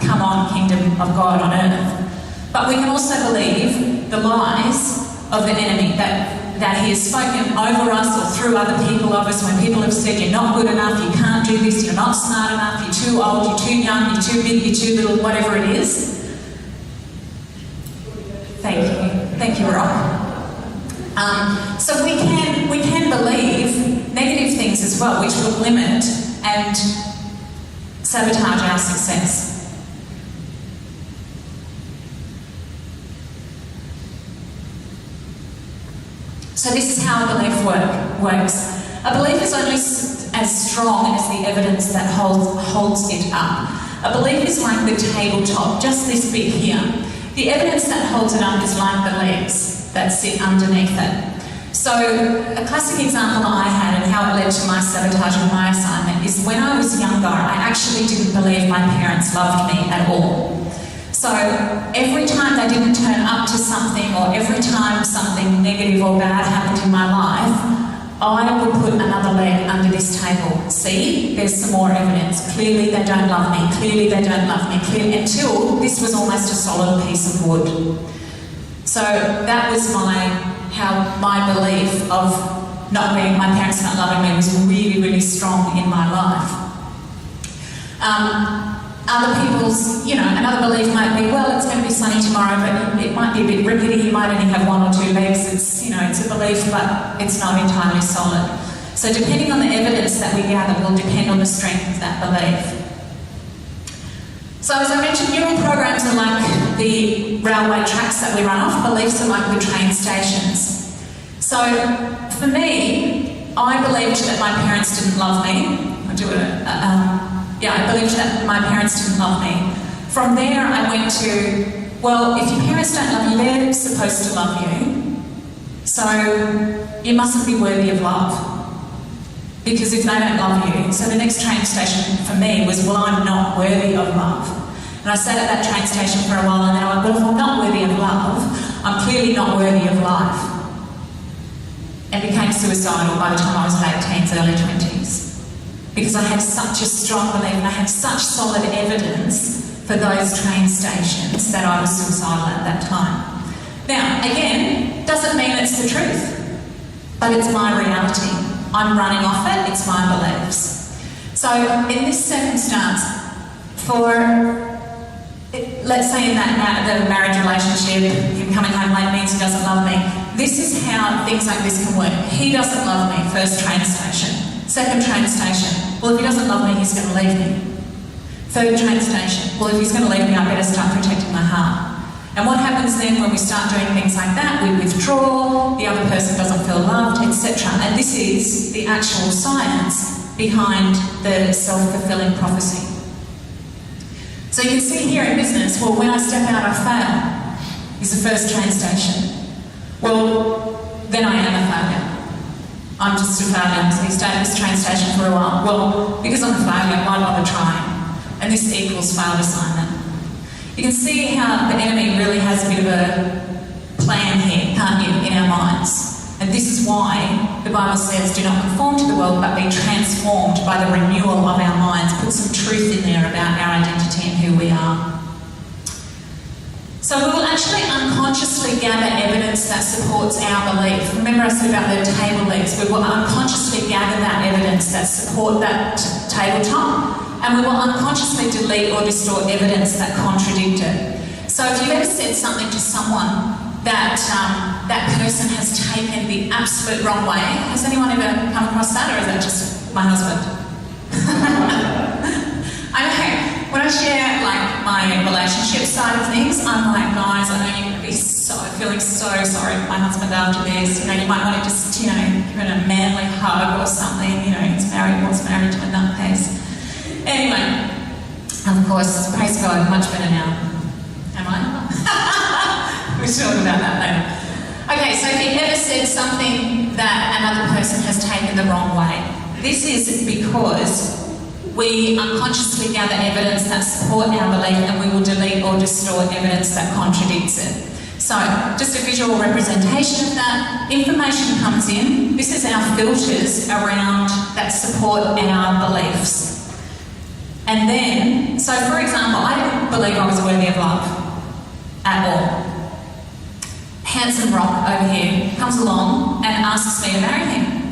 come on, kingdom of God on earth. But we can also believe the lies of the enemy that he has spoken over us or through other people of us, when people have said you're not good enough, you can't do this, you're not smart enough, you're too old, you're too young, you're too big, you're too little, whatever it is. Thank you, Rob. So we can believe negative things as well, which will limit and sabotage our success. So this is how a belief works. A belief is only as strong as the evidence that holds it up. A belief is like the tabletop, just this bit here. The evidence that holds it up is like the legs that sit underneath it. So a classic example that I had and how it led to my sabotage of my assignment is when I was younger, I actually didn't believe my parents loved me at all. So every time they didn't turn up to something, or every time something negative or bad happened in my life, I would put another leg under this table. See, there's some more evidence. Clearly they don't love me. Clearly they don't love me. Until this was almost a solid piece of wood. So that was how my belief of my parents not loving me was really, really strong in my life. Other people's, another belief might be, well, it's going to be sunny tomorrow, but it might be a bit rickety, you might only have one or two legs. It's a belief, but it's not entirely solid. So depending on the evidence that we gather will depend on the strength of that belief. So as I mentioned, neural programs are like the railway tracks that we run off. Beliefs are like the train stations. So for me, I believed that my parents didn't love me. I believed that my parents didn't love me. From there, I went to, well, if your parents don't love you, they're supposed to love you. So you mustn't be worthy of love. Because if they don't love you, so the next train station for me was, well, I'm not worthy of love. And I sat at that train station for a while and then I went, well, if I'm not worthy of love, I'm clearly not worthy of life. And became suicidal by the time I was late teens, early 20s. Because I had such a strong belief and I had such solid evidence for those train stations that I was suicidal at that time. Now, again, doesn't mean it's the truth, but it's my reality. I'm running off it, it's my beliefs. So in this circumstance, let's say in the marriage relationship, him coming home late means he doesn't love me. This is how things like this can work. He doesn't love me, first train station. Second train station, well, if he doesn't love me, he's going to leave me. Third train station, well, if he's going to leave me, I better start protecting my heart. And what happens then when we start doing things like that? We withdraw, the other person doesn't feel loved, etc. And this is the actual science behind the self-fulfilling prophecy. So you can see here in business, well, when I step out, I fail, is the first train station. Well, then I am a failure. I'm just a failure, so you stay at this train station for a while. Well, because I'm a failure, why bother trying? And this equals failed assignment. You can see how the enemy really has a bit of a plan here, can't you, in our minds. And this is why the Bible says, do not conform to the world, but be transformed by the renewal of our minds. Put some truth in there about our identity and who we are. So we will actually unconsciously gather evidence that supports our belief. Remember I said about the table legs. We will unconsciously gather that evidence that support that tabletop, and we will unconsciously delete or distort evidence that contradict it. So if you've ever said something to someone that that person has taken the absolute wrong way, has anyone ever come across that, or is that just my husband? I know. When I share my relationship side of things, I'm like, guys, I know you're going to be feeling so sorry for my husband after this. You might want to just, give him a manly hug or something. He's married, wants married to a nutcase. Anyway, of course, praise God, much better now. Am I? We'll talk about that later. Okay, so if you ever said something that another person has taken the wrong way, this is because we unconsciously gather evidence that support our belief, and we will delete or distort evidence that contradicts it. So, just a visual representation of that. Information comes in. This is our filters around that support our beliefs. And then, so for example, I didn't believe I was worthy of love at all. Handsome rock over here comes along and asks me to marry him.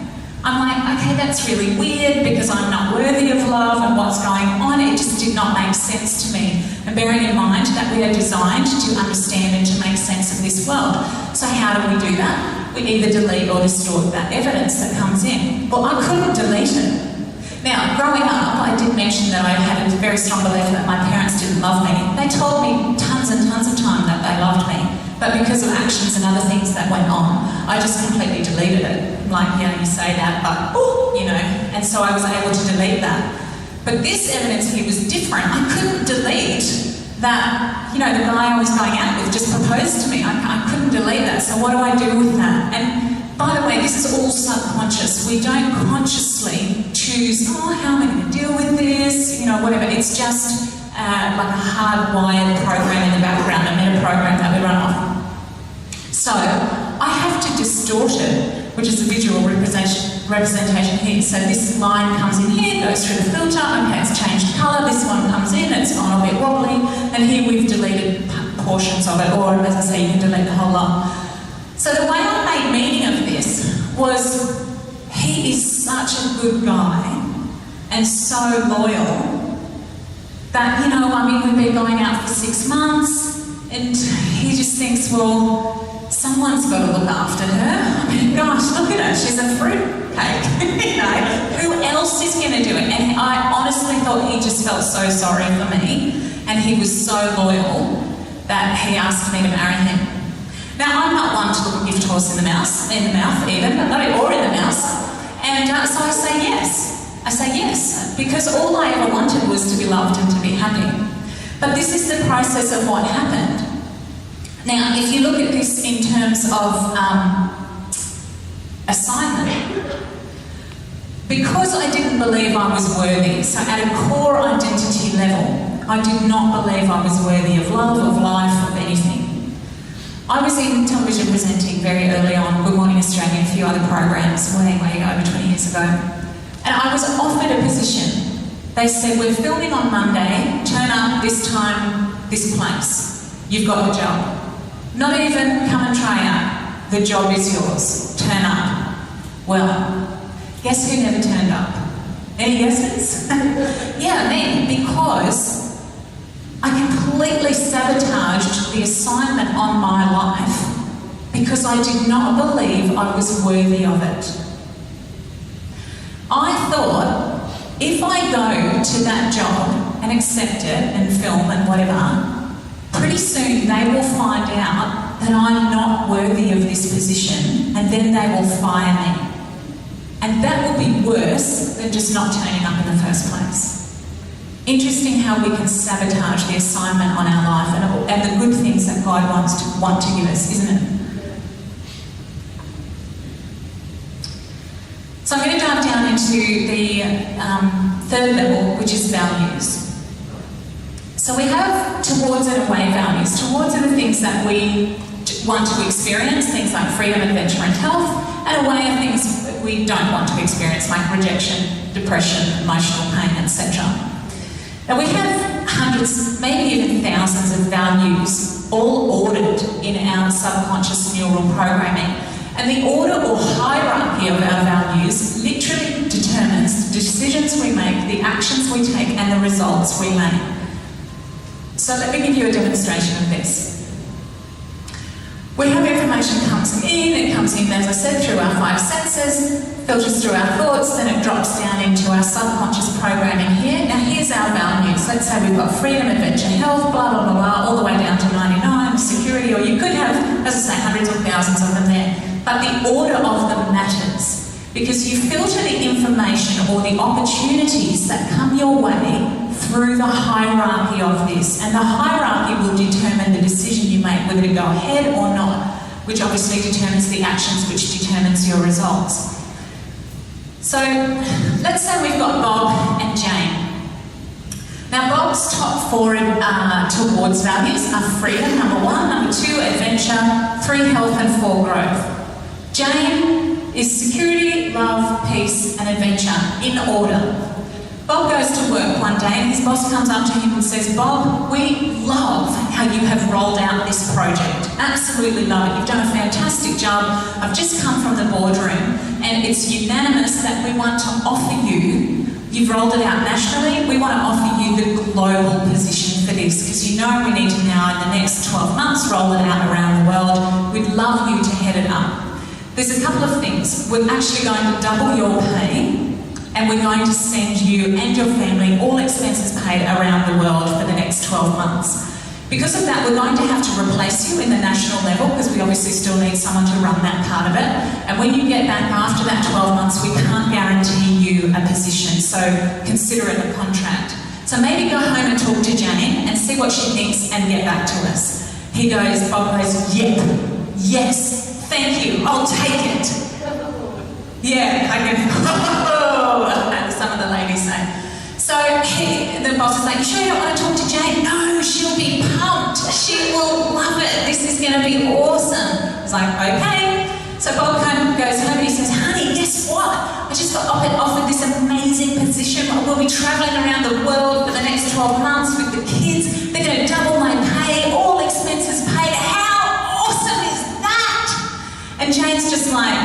I'm like, okay, that's really weird because I'm not worthy of love and what's going on. It just did not make sense to me. And bearing in mind that we are designed to understand and to make sense of this world. So how do we do that? We either delete or distort that evidence that comes in. Well, I couldn't delete it. Now, growing up, I did mention that I had a very strong belief that my parents didn't love me. They told me tons and tons of time that they loved me. But because of actions and other things that went on, I just completely deleted it. Like, you say that, but, and so I was able to delete that. But this evidence here was different. I couldn't delete that, the guy I was going out with just proposed to me. I couldn't delete that. So what do I do with that? And By the way, this is all subconscious. We don't consciously choose, oh, how am I going to deal with this, you know, whatever. It's just like a hardwired program in the background, a meta program that we run off. So I have to distort it, which is a visual representation here. So this line comes in here, goes through the filter, okay, it's changed colour, this one comes in, it's gone a bit wobbly, and here we've deleted portions of it, or as I say, you can delete the whole lot. So the way I made meaning of this was, he is such a good guy and so loyal that, you know, I mean, we've been going out for 6 months and he just thinks, well, someone's got to look after her. I mean, gosh, look at her, she's a fruitcake. You know, who else is going to do it? And I honestly thought he just felt so sorry for me, and he was so loyal that he asked me to marry him. Now, I'm not one to look a gift horse in the mouth even, or in the mouse. And so I say yes. I say yes, because all I ever wanted was to be loved and to be happy. But this is the process of what happened. Now, if you look at this in terms of assignment, because I didn't believe I was worthy, so at a core identity level, I did not believe I was worthy of love, of life, of anything. I was in television presenting very early on, Good Morning Australia, and a few other programs, way over 20 years ago. And I was offered a position. They said, we're filming on Monday, turn up this time, this place. You've got the job. Not even come and try out. The job is yours. Turn up. Well, guess who never turned up? Any guesses? Yeah, me, because I completely sabotaged the assignment on my life because I did not believe I was worthy of it. I thought, if I go to that job and accept it and film and whatever, pretty soon they will find out that I'm not worthy of this position, and then they will fire me. And that will be worse than just not turning up in the first place. Interesting how we can sabotage the assignment on our life and the good things that God want to give us, isn't it? So I'm going to dive down into the third level, which is values. So we have towards and away values. Towards are the things that we want to experience, things like freedom, adventure and health, and away are things that we don't want to experience, like rejection, depression, emotional pain, etc. Now we have hundreds, maybe even thousands of values all ordered in our subconscious neural programming. And the order or hierarchy of our values literally determines the decisions we make, the actions we take, and the results we make. So let me give you a demonstration of this. We have information comes in, it comes in, as I said, through our 5 senses, filters through our thoughts, then it drops down into our subconscious programming here. Now here's our values. Let's say we've got freedom, adventure, health, blah, blah, blah, blah, all the way down to 99, security, or you could have, as I say, hundreds or thousands of them there. But the order of them matters, because you filter the information or the opportunities that come your way through the hierarchy of this, and the hierarchy will determine the decision you make, whether to go ahead or not, which obviously determines the actions, which determines your results. So let's say we've got Bob and Jane. Now Bob's top 4 towards values are freedom, number 1, number 2, adventure, 3, health, and 4, growth. Jane is security, love, peace, and adventure in order. Bob goes to work one day and his boss comes up to him and says, Bob, we love how you have rolled out this project. Absolutely love it. You've done a fantastic job. I've just come from the boardroom and it's unanimous that we want to offer you, you've rolled it out nationally, we want to offer you the global position for this, because you know we need to now in the next 12 months roll it out around the world. We'd love you to head it up. There's a couple of things. We're actually going to double your pay, and we're going to send you and your family all expenses paid around the world for the next 12 months. Because of that, we're going to have to replace you in the national level, because we obviously still need someone to run that part of it. And when you get back after that 12 months, we can't guarantee you a position, so consider it a contract. So maybe go home and talk to Jane and see what she thinks and get back to us. Bob goes, yep, yes, thank you, I'll take it. Yeah, I can. As some of the ladies say. So the boss is like, "You sure you don't want to talk to Jane?" "No, she'll be pumped. She will love it. This is going to be awesome." He's like, "Okay." So Bob goes home and he says, "Honey, guess what? I just got offered this amazing position. We'll be travelling around the world for the next 12 months with the kids. They're going to double my pay, all expenses paid. How awesome is that?" And Jane's just like,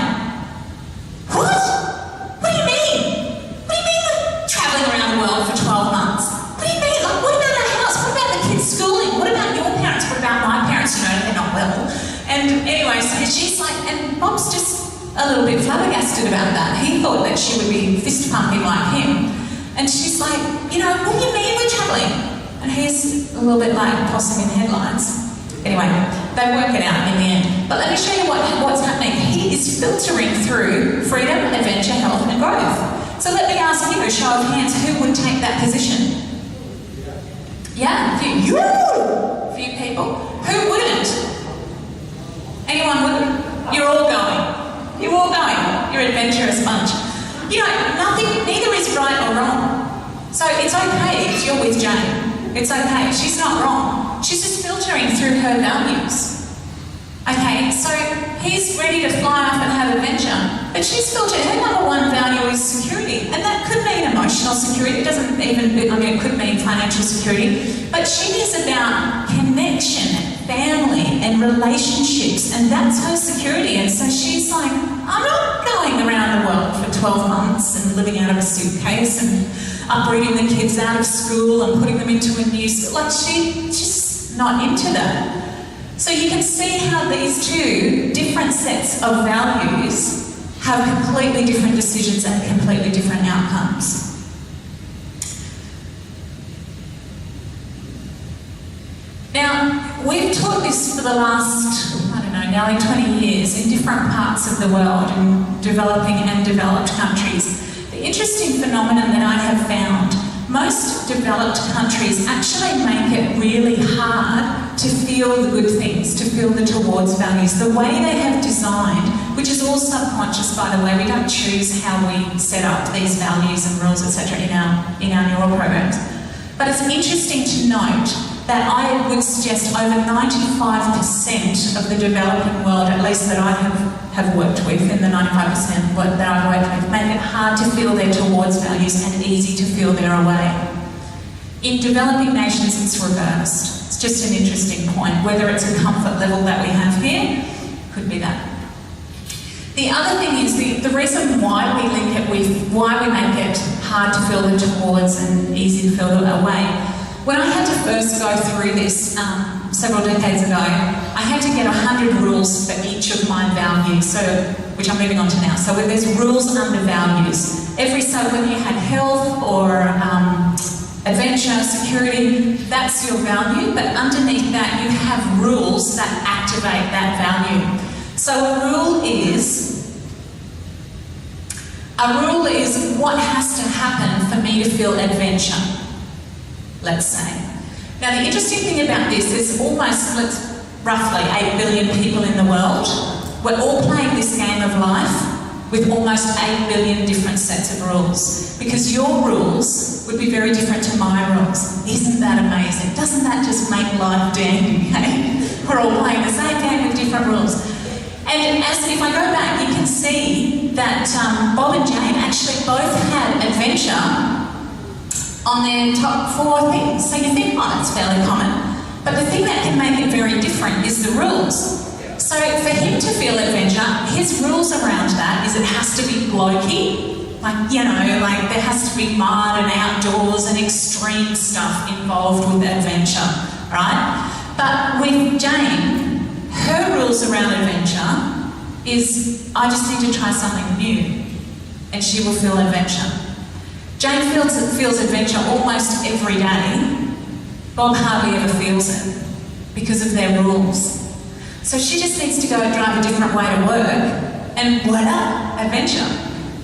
"What? What do you mean? What do you mean we're travelling around the world for 12 months? What do you mean? Like, what about our house? What about the kids' schooling? What about your parents? What about my parents? You know, they're not well." And anyway, so she's like, and Bob's just a little bit flabbergasted about that. He thought that she would be fist pumping like him. And she's like, "You know, what do you mean we're travelling?" And he's a little bit like possum in headlines. Anyway, they work it out in the end. But let me show you what's happening. He is filtering through freedom, adventure, health and growth. So let me ask you, a show of hands, who would take that position? Yeah, a few people. Who wouldn't? Anyone wouldn't? You're all going. You're all going. You're an adventurous bunch. You know, neither is right or wrong. So it's okay if you're with Jane. It's okay. She's not wrong. She's just filtering through her values. Okay, so he's ready to fly off and have adventure, but she's filtered. Her number one value is security, and that could mean emotional security. It doesn't even, it could mean financial security, but she is about connection, family, and relationships, and that's her security. And so she's like, "I'm not going around the world for 12 months and living out of a suitcase and uprooting the kids out of school and putting them into a new school." Like, she's just not into that. So you can see how these two different sets of values have completely different decisions and completely different outcomes. Now, we've taught this for the last, nearly 20 years in different parts of the world, in developing and developed countries. The interesting phenomenon that I have found, most developed countries actually make it really hard to feel the good things, to feel the towards values. The way they have designed, which is all subconscious by the way, we don't choose how we set up these values and rules, etc. in our neural programs. But it's interesting to note that I would suggest over 95% of the developing world, at least that I have worked with, in the 95% that I've worked with, make it hard to feel their towards values and easy to feel their away. In developing nations, it's reversed. It's just an interesting point. Whether it's a comfort level that we have here, could be that. The other thing is the reason why we link it with, why we make it hard to feel the towards and easy to feel the away. When I had to first go through this several decades ago, I had to get 100 rules for each of my values, which I'm moving on to now. So there's rules under values. When you had health or adventure, security, that's your value, but underneath that you have rules that activate that value. So a rule is what has to happen for me to feel adventure, let's say. Now the interesting thing about this is roughly 8 billion people in the world. We're all playing this game of life with almost 8 billion different sets of rules, because your rules would be very different to my rules. Isn't that amazing? Doesn't that just make life dandy, hey? We're all playing the same game with different rules. And if I go back, you can see that Bob and Jane actually both had adventure on their top 4 things. So you think, oh, that's fairly common. But the thing that can make it very different is the rules. So for him to feel adventure, his rules around that is it has to be blokey. Like there has to be mud and outdoors and extreme stuff involved with adventure, right? But with Jane, her rules around adventure is, I just need to try something new and she will feel adventure. Jane feels adventure almost every day. Bob hardly ever feels it because of their rules. So she just needs to go and drive a different way to work and voila, adventure.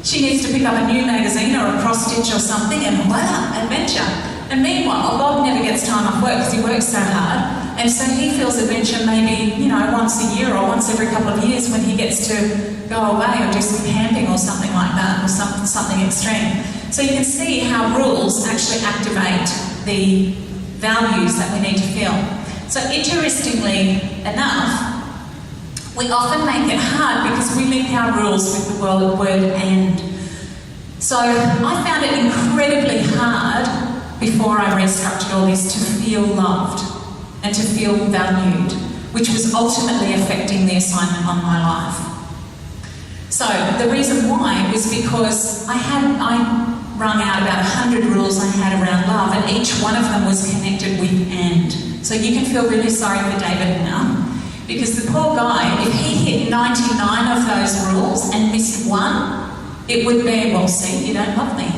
She needs to pick up a new magazine or a cross-stitch or something and voila, adventure. And meanwhile, Bob never gets time off work because he works so hard. And so he feels adventure maybe, once a year or once every couple of years when he gets to go away or do some camping or something like that, or something extreme. So you can see how rules actually activate the values that we need to feel. So interestingly enough, we often make it hard because we link our rules with the word "and." So I found it incredibly hard before I restructured all this to feel loved and to feel valued, which was ultimately affecting the assignment on my life. So the reason why was because I rung out about 100 rules I had around love, and each one of them was connected with "and." So you can feel really sorry for David now, because the poor guy, if he hit 99 of those rules and missed one, it would be, well, see, you don't love me.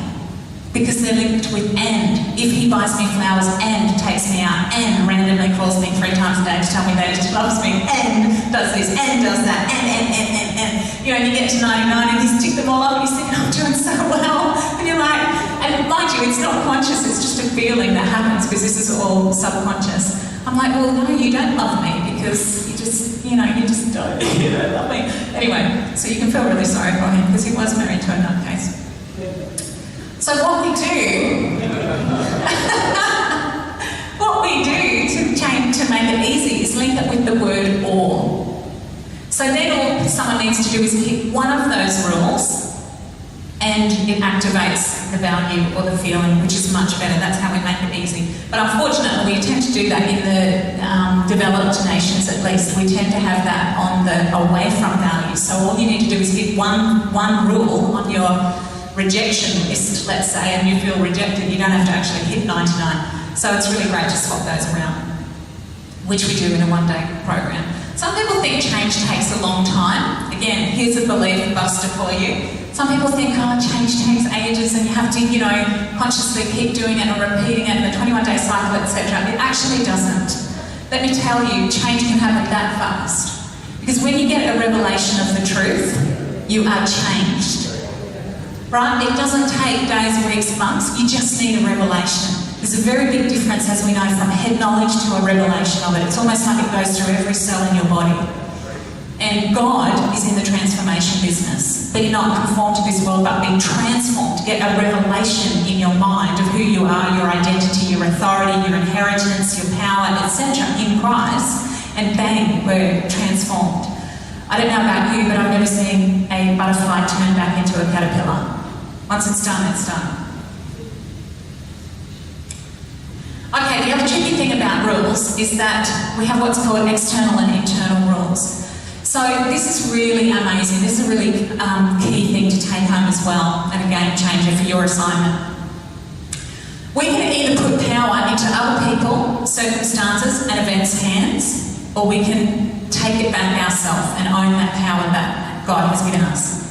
Because they're linked with "and." If he buys me flowers and takes me out and randomly calls me 3 times a day to tell me that he loves me and does this and does that and. You know, and you get to 99 and you stick them all up and you think, I'm doing so well. And you're like, and mind you, it's not conscious, it's just a feeling that happens because this is all subconscious. I'm like, well, no, you don't love me because you just don't, you don't love me. Anyway, so you can feel really sorry for him because he was married to a nutcase. So what we do to make it easy is link it with the word "or." So then all someone needs to do is hit one of those rules and it activates the value or the feeling, which is much better. That's how we make it easy. But unfortunately, we tend to do that in the developed nations, at least. We tend to have that on the away from values. So all you need to do is hit one rule on your rejection list, let's say, and you feel rejected. You don't have to actually hit 99. So it's really great to swap those around, which we do in a one-day program. Some people think change takes a long time. Again, here's a belief buster for you. Some people think, change takes ages and you have to, consciously keep doing it or repeating it in the 21-day cycle, etc. It actually doesn't. Let me tell you, change can happen that fast. Because when you get a revelation of the truth, you are changed. Right? It doesn't take days, weeks, months. You just need a revelation. There's a very big difference, as we know, from head knowledge to a revelation of it. It's almost like it goes through every cell in your body. And God is in the transformation business. Be not conformed to this world, but be transformed. Get a revelation in your mind of who you are, your identity, your authority, your inheritance, your power, etc. in Christ. And bang, we're transformed. I don't know about you, but I've never seen a butterfly turn back into a caterpillar. Once it's done, it's done. Okay, the other tricky thing about rules is that we have what's called external and internal rules. So this is really amazing. This is a really key thing to take home as well, and a game changer for your assignment. We can either put power into other people, circumstances and events' hands, or we can take it back ourselves and own that power that God has given us.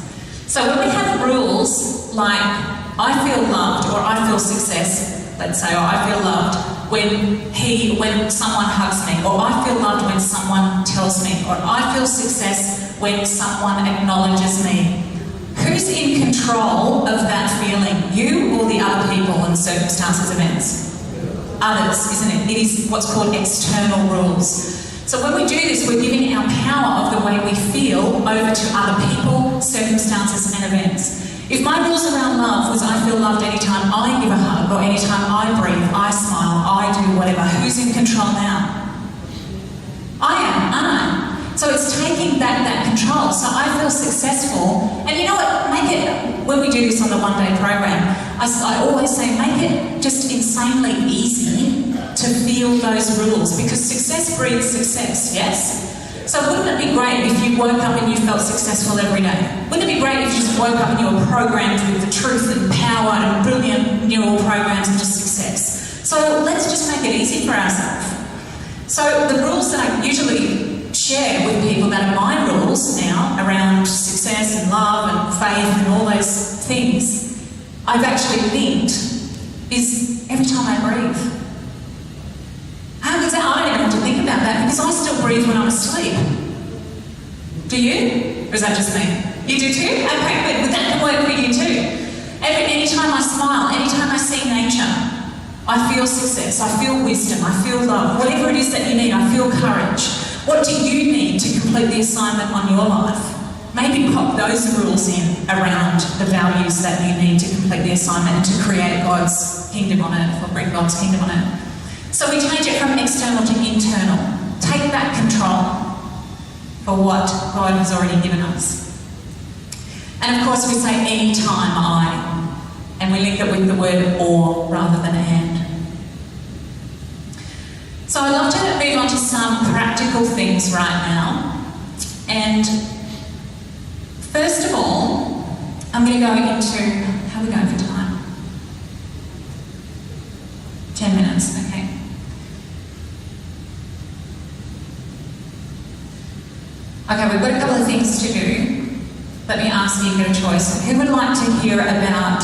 So when we have rules like I feel loved or I feel success, let's say, or I feel loved when someone hugs me, or I feel loved when someone tells me, or I feel success when someone acknowledges me. Who's in control of that feeling? You or the other people and circumstances, events? Others, isn't it? It is what's called external rules. So when we do this, we're giving our power of the way we feel over to other people, circumstances and events. If my rules around love was I feel loved anytime I give a hug, or anytime I breathe, I smile, I do whatever, who's in control now? I am, aren't I? So it's taking that control. So I feel successful. And you know what? Make it, when we do this on the one-day program, I always say make it just insanely easy to feel those rules, because success breeds success, yes? So wouldn't it be great if you woke up and you felt successful every day? Wouldn't it be great if you just woke up and you were programmed with the truth and power and brilliant neural programs and just success? So let's just make it easy for ourselves. So the rules that I usually share with people that are my rules now around success and love and faith and all those things, I've actually linked is every time I breathe. How is that? I don't even have to think about that because I still breathe when I'm asleep. Do you? Or is that just me? You do too? Okay, good. Well, that can work for you too. Anytime I smile, anytime I see nature, I feel success, I feel wisdom, I feel love. Whatever it is that you need, I feel courage. What do you need to complete the assignment on your life? Maybe pop those rules in around the values that you need to complete the assignment and to create God's kingdom on earth, or bring God's kingdom on earth. So we change it from external to internal. Take back control for what God has already given us. And of course we say anytime I, and we link it with the word or rather than and. So I'd love to move on to some practical things right now. And first of all, I'm going to go into, how are we going for time? 10 minutes, okay. Okay, we've got a couple of things to do. Let me ask you, you've got a choice. Who would like to hear about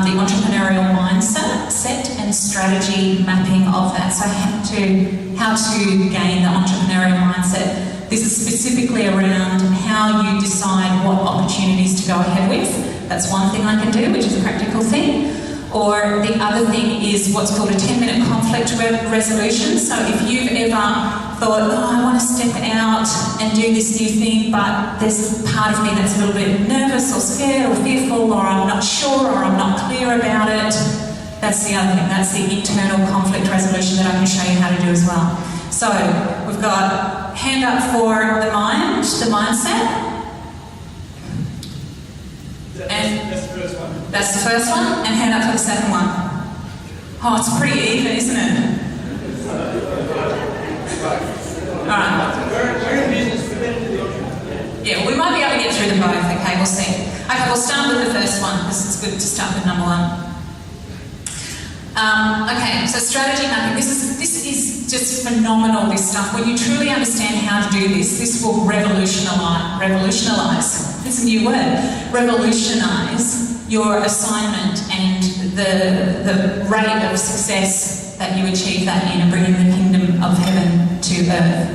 the entrepreneurial mindset, set and strategy mapping of that? So how to gain the entrepreneurial mindset. This is specifically around how you decide what opportunities to go ahead with. That's one thing I can do, which is a practical thing. Or the other thing is what's called a 10-minute conflict resolution. So if you've ever thought, I want to step out and do this new thing, but there's a part of me that's a little bit nervous or scared or fearful, or I'm not sure, or I'm not clear about it, that's the other thing. That's the internal conflict resolution that I can show you how to do as well. So we've got hand up for the mind, the mindset. That's the first one. That's the first one, and hand up for the second one. Oh, it's pretty even, isn't it? Alright. We're in business, we're better than the entrepreneur. Yeah, we might be able to get through them both, okay, we'll see. Okay, we'll start with the first one. This is good to start with number one. Okay, so strategy mapping. This is just phenomenal, this stuff. When you truly understand how to do this, this will revolutionize. It's a new word. Revolutionize your assignment and the rate of success that you achieve that in and bringing the kingdom of heaven to earth.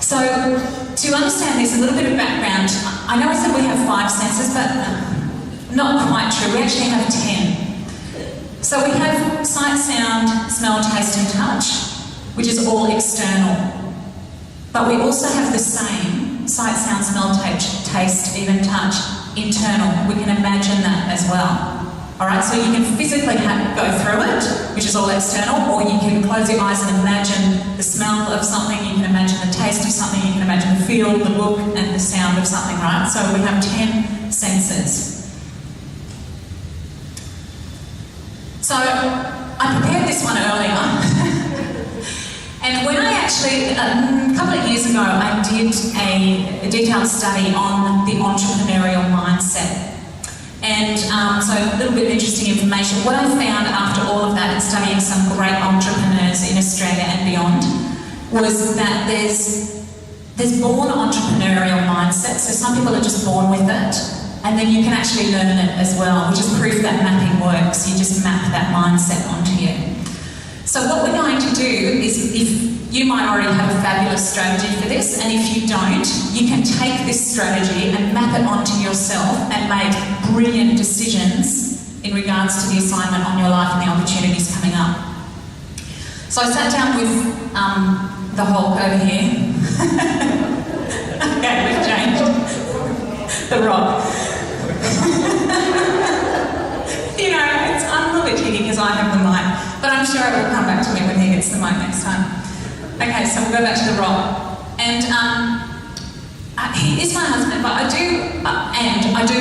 So, to understand this, a little bit of background. I know I said we have 5 senses, but not quite true. We actually have 10. So we have sight, sound, smell, taste and touch, which is all external. But we also have the same sight, sound, smell, taste, even touch, internal. We can imagine that as well. Alright, so you can physically go through it, which is all external, or you can close your eyes and imagine the smell of something, you can imagine the taste of something, you can imagine the feel, the look, and the sound of something, right? So we have 10 senses. So I prepared this one earlier, and when I actually, a couple of years ago, I did a detailed study on the entrepreneurial mindset. And so a little bit of interesting information. What I found after all of that and studying some great entrepreneurs in Australia and beyond was that there's born entrepreneurial mindset. So some people are just born with it. And then you can actually learn it as well, which is proof that mapping works. You just map that mindset onto you. So what we're going to do is, if you might already have a fabulous strategy for this, and if you don't, you can take this strategy and map it onto yourself and make brilliant decisions in regards to the assignment on your life and the opportunities coming up. So I sat down with the Hulk over here. Okay, we've changed. The Rock. You know, I'm a little bit cheeky because I have the mic, but I'm sure it will come back to me when he gets the mic next time. Okay, so we'll go back to the Rock. And he is my husband, but I do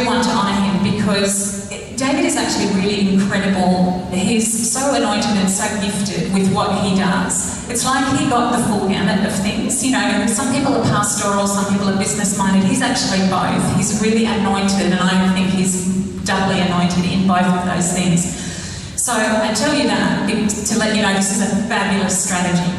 want to honour him because David is actually really incredible. He's so anointed and so gifted with what he does. It's like he got the full gamut of things. You know, some people are pastoral, some people are business-minded. He's actually both. He's really anointed, and I think he's doubly anointed in both of those things. So I tell you that to let you know this is a fabulous strategy.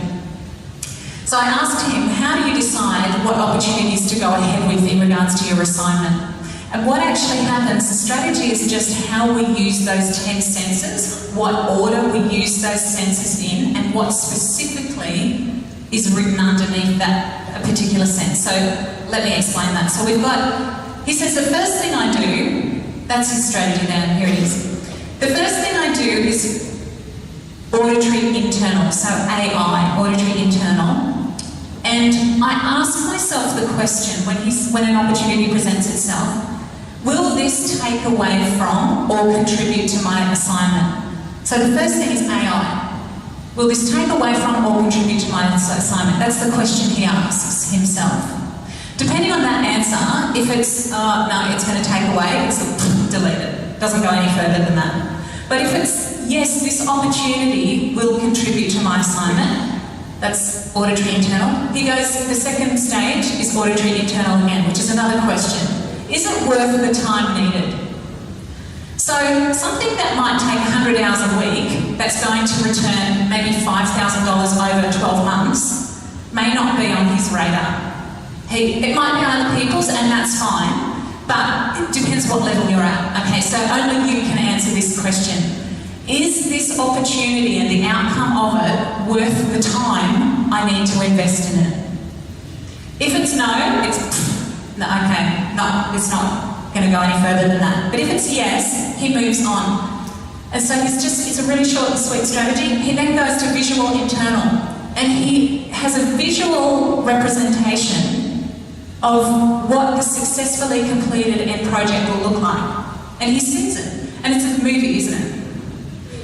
So I asked him, how do you decide what opportunities to go ahead with in regards to your assignment? And what actually happens, the strategy is just how we use those 10 senses, what order we use those senses in, and what specifically is written underneath that particular sense. So let me explain that. So we've got, he says the first thing I do, that's his strategy there, here it is. The first thing I do is auditory internal, so AI, auditory internal. And I ask myself the question when an opportunity presents itself, will this take away from or contribute to my assignment? So the first thing is AI. Will this take away from or contribute to my assignment? That's the question he asks himself. Depending on that answer, if it's, no, it's going to take away, it's deleted. Doesn't go any further than that. But if it's, yes, this opportunity will contribute to my assignment, that's auditory internal. He goes, the second stage is auditory internal again, which is another question. Is it worth the time needed? So something that might take 100 hours a week, that's going to return maybe $5,000 over 12 months, may not be on his radar. It might be other people's, and that's fine, but it depends what level you're at. Okay, so only you can answer this question. Is this opportunity and the outcome of it worth the time I need to invest in it? If it's no, it's no, okay, no, it's not going to go any further than that. But if it's yes, he moves on. And so it's a really short and sweet strategy. He then goes to visual internal, and he has a visual representation of what the successfully completed end project will look like. And he sees it. And it's a movie, isn't it?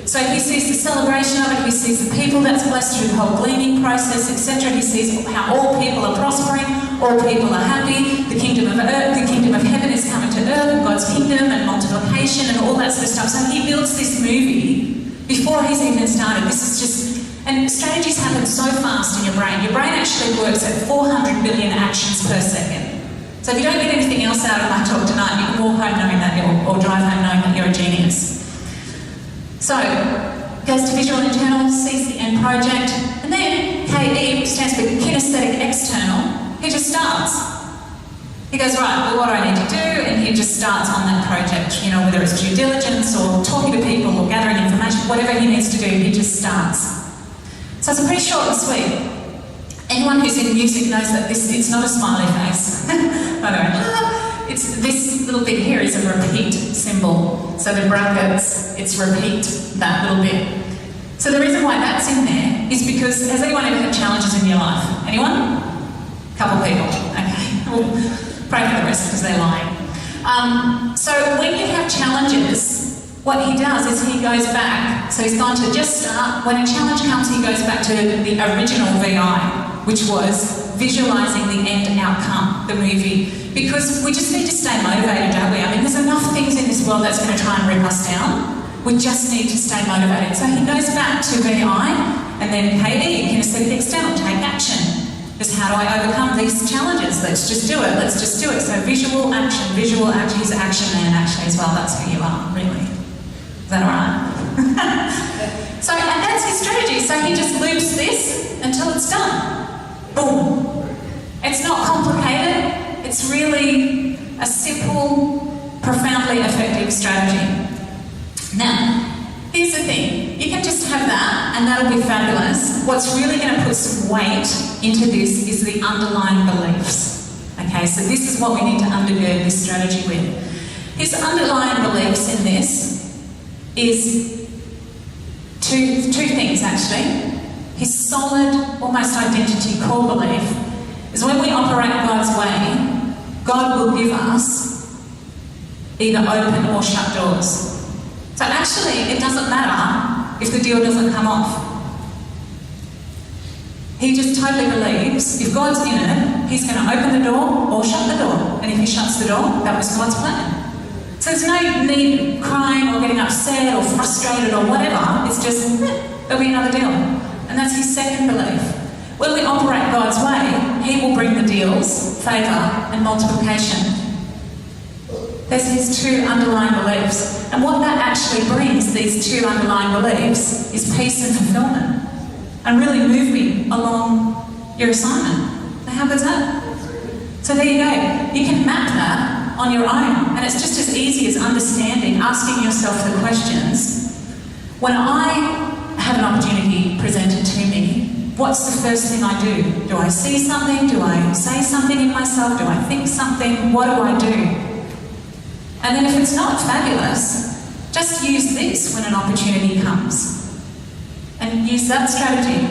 So he sees the celebration of it, he sees the people that's blessed through the whole gleaning process, etc. He sees how all people are prospering, all people are happy, the kingdom of earth, the kingdom of heaven is coming to earth, and God's kingdom and multiplication and all that sort of stuff. So he builds this movie before he's even started. This is just, and strategies happen so fast in your brain. Your brain actually works at 400 billion actions per second. So if you don't get anything else out of my talk tonight, you can walk home knowing that or drive home knowing that you're a genius. So, goes to visual internal, sees the end project, and then KE stands for kinesthetic external. He just starts. He goes, right, well, what do I need to do? And he just starts on that project, you know, whether it's due diligence or talking to people or gathering information, whatever he needs to do, he just starts. So it's pretty short and sweet. Anyone who's in music knows that it's not a smiley face. By the way, it's this little bit here is a repeat symbol. So the brackets, it's repeat, that little bit. So the reason why that's in there is because, has anyone ever had challenges in your life? Anyone? Couple people. Okay. We'll pray for the rest because they're lying. So when you have challenges, what he does is he goes back. So he's gone to just start. When a challenge comes, he goes back to the original VI, which was visualising the end outcome, the movie. Because we just need to stay motivated, don't we? I mean, there's enough things in this world that's going to try and rip us down. We just need to stay motivated. So he goes back to VI, and then KD, kinesthetic external, take action. Just how do I overcome these challenges? Let's just do it, let's just do it. So visual action, he's an action man actually as well. That's who you are, really. Is that all right? So, and that's his strategy. So he just loops this until it's done. Boom. It's not complicated. It's really a simple, profoundly effective strategy. Now, here's the thing. You can just have that and that'll be fabulous. What's really going to put some weight into this is the underlying beliefs. Okay, so this is what we need to undergird this strategy with. His underlying beliefs in this is two things actually. His solid, almost identity core belief is when we operate God's way, God will give us either open or shut doors. So actually, it doesn't matter if the deal doesn't come off. He just totally believes if God's in it, he's going to open the door or shut the door. And if he shuts the door, that was God's plan. So there's no need of crying or getting upset or frustrated or whatever. It's just, there'll be another deal. And that's his second belief. When we operate God's way, he will bring the deals, favour and multiplication. There's his two underlying beliefs. And what that actually brings, these two underlying beliefs, is peace and fulfilment. And really moving along your assignment. So how good's that? So there you go. You can map that on your own. And it's just as easy as understanding, asking yourself the questions. When I have an opportunity presented to me, what's the first thing I do? Do I see something? Do I say something in myself? Do I think something? What do I do? And then if it's not fabulous, just use this when an opportunity comes. And use that strategy.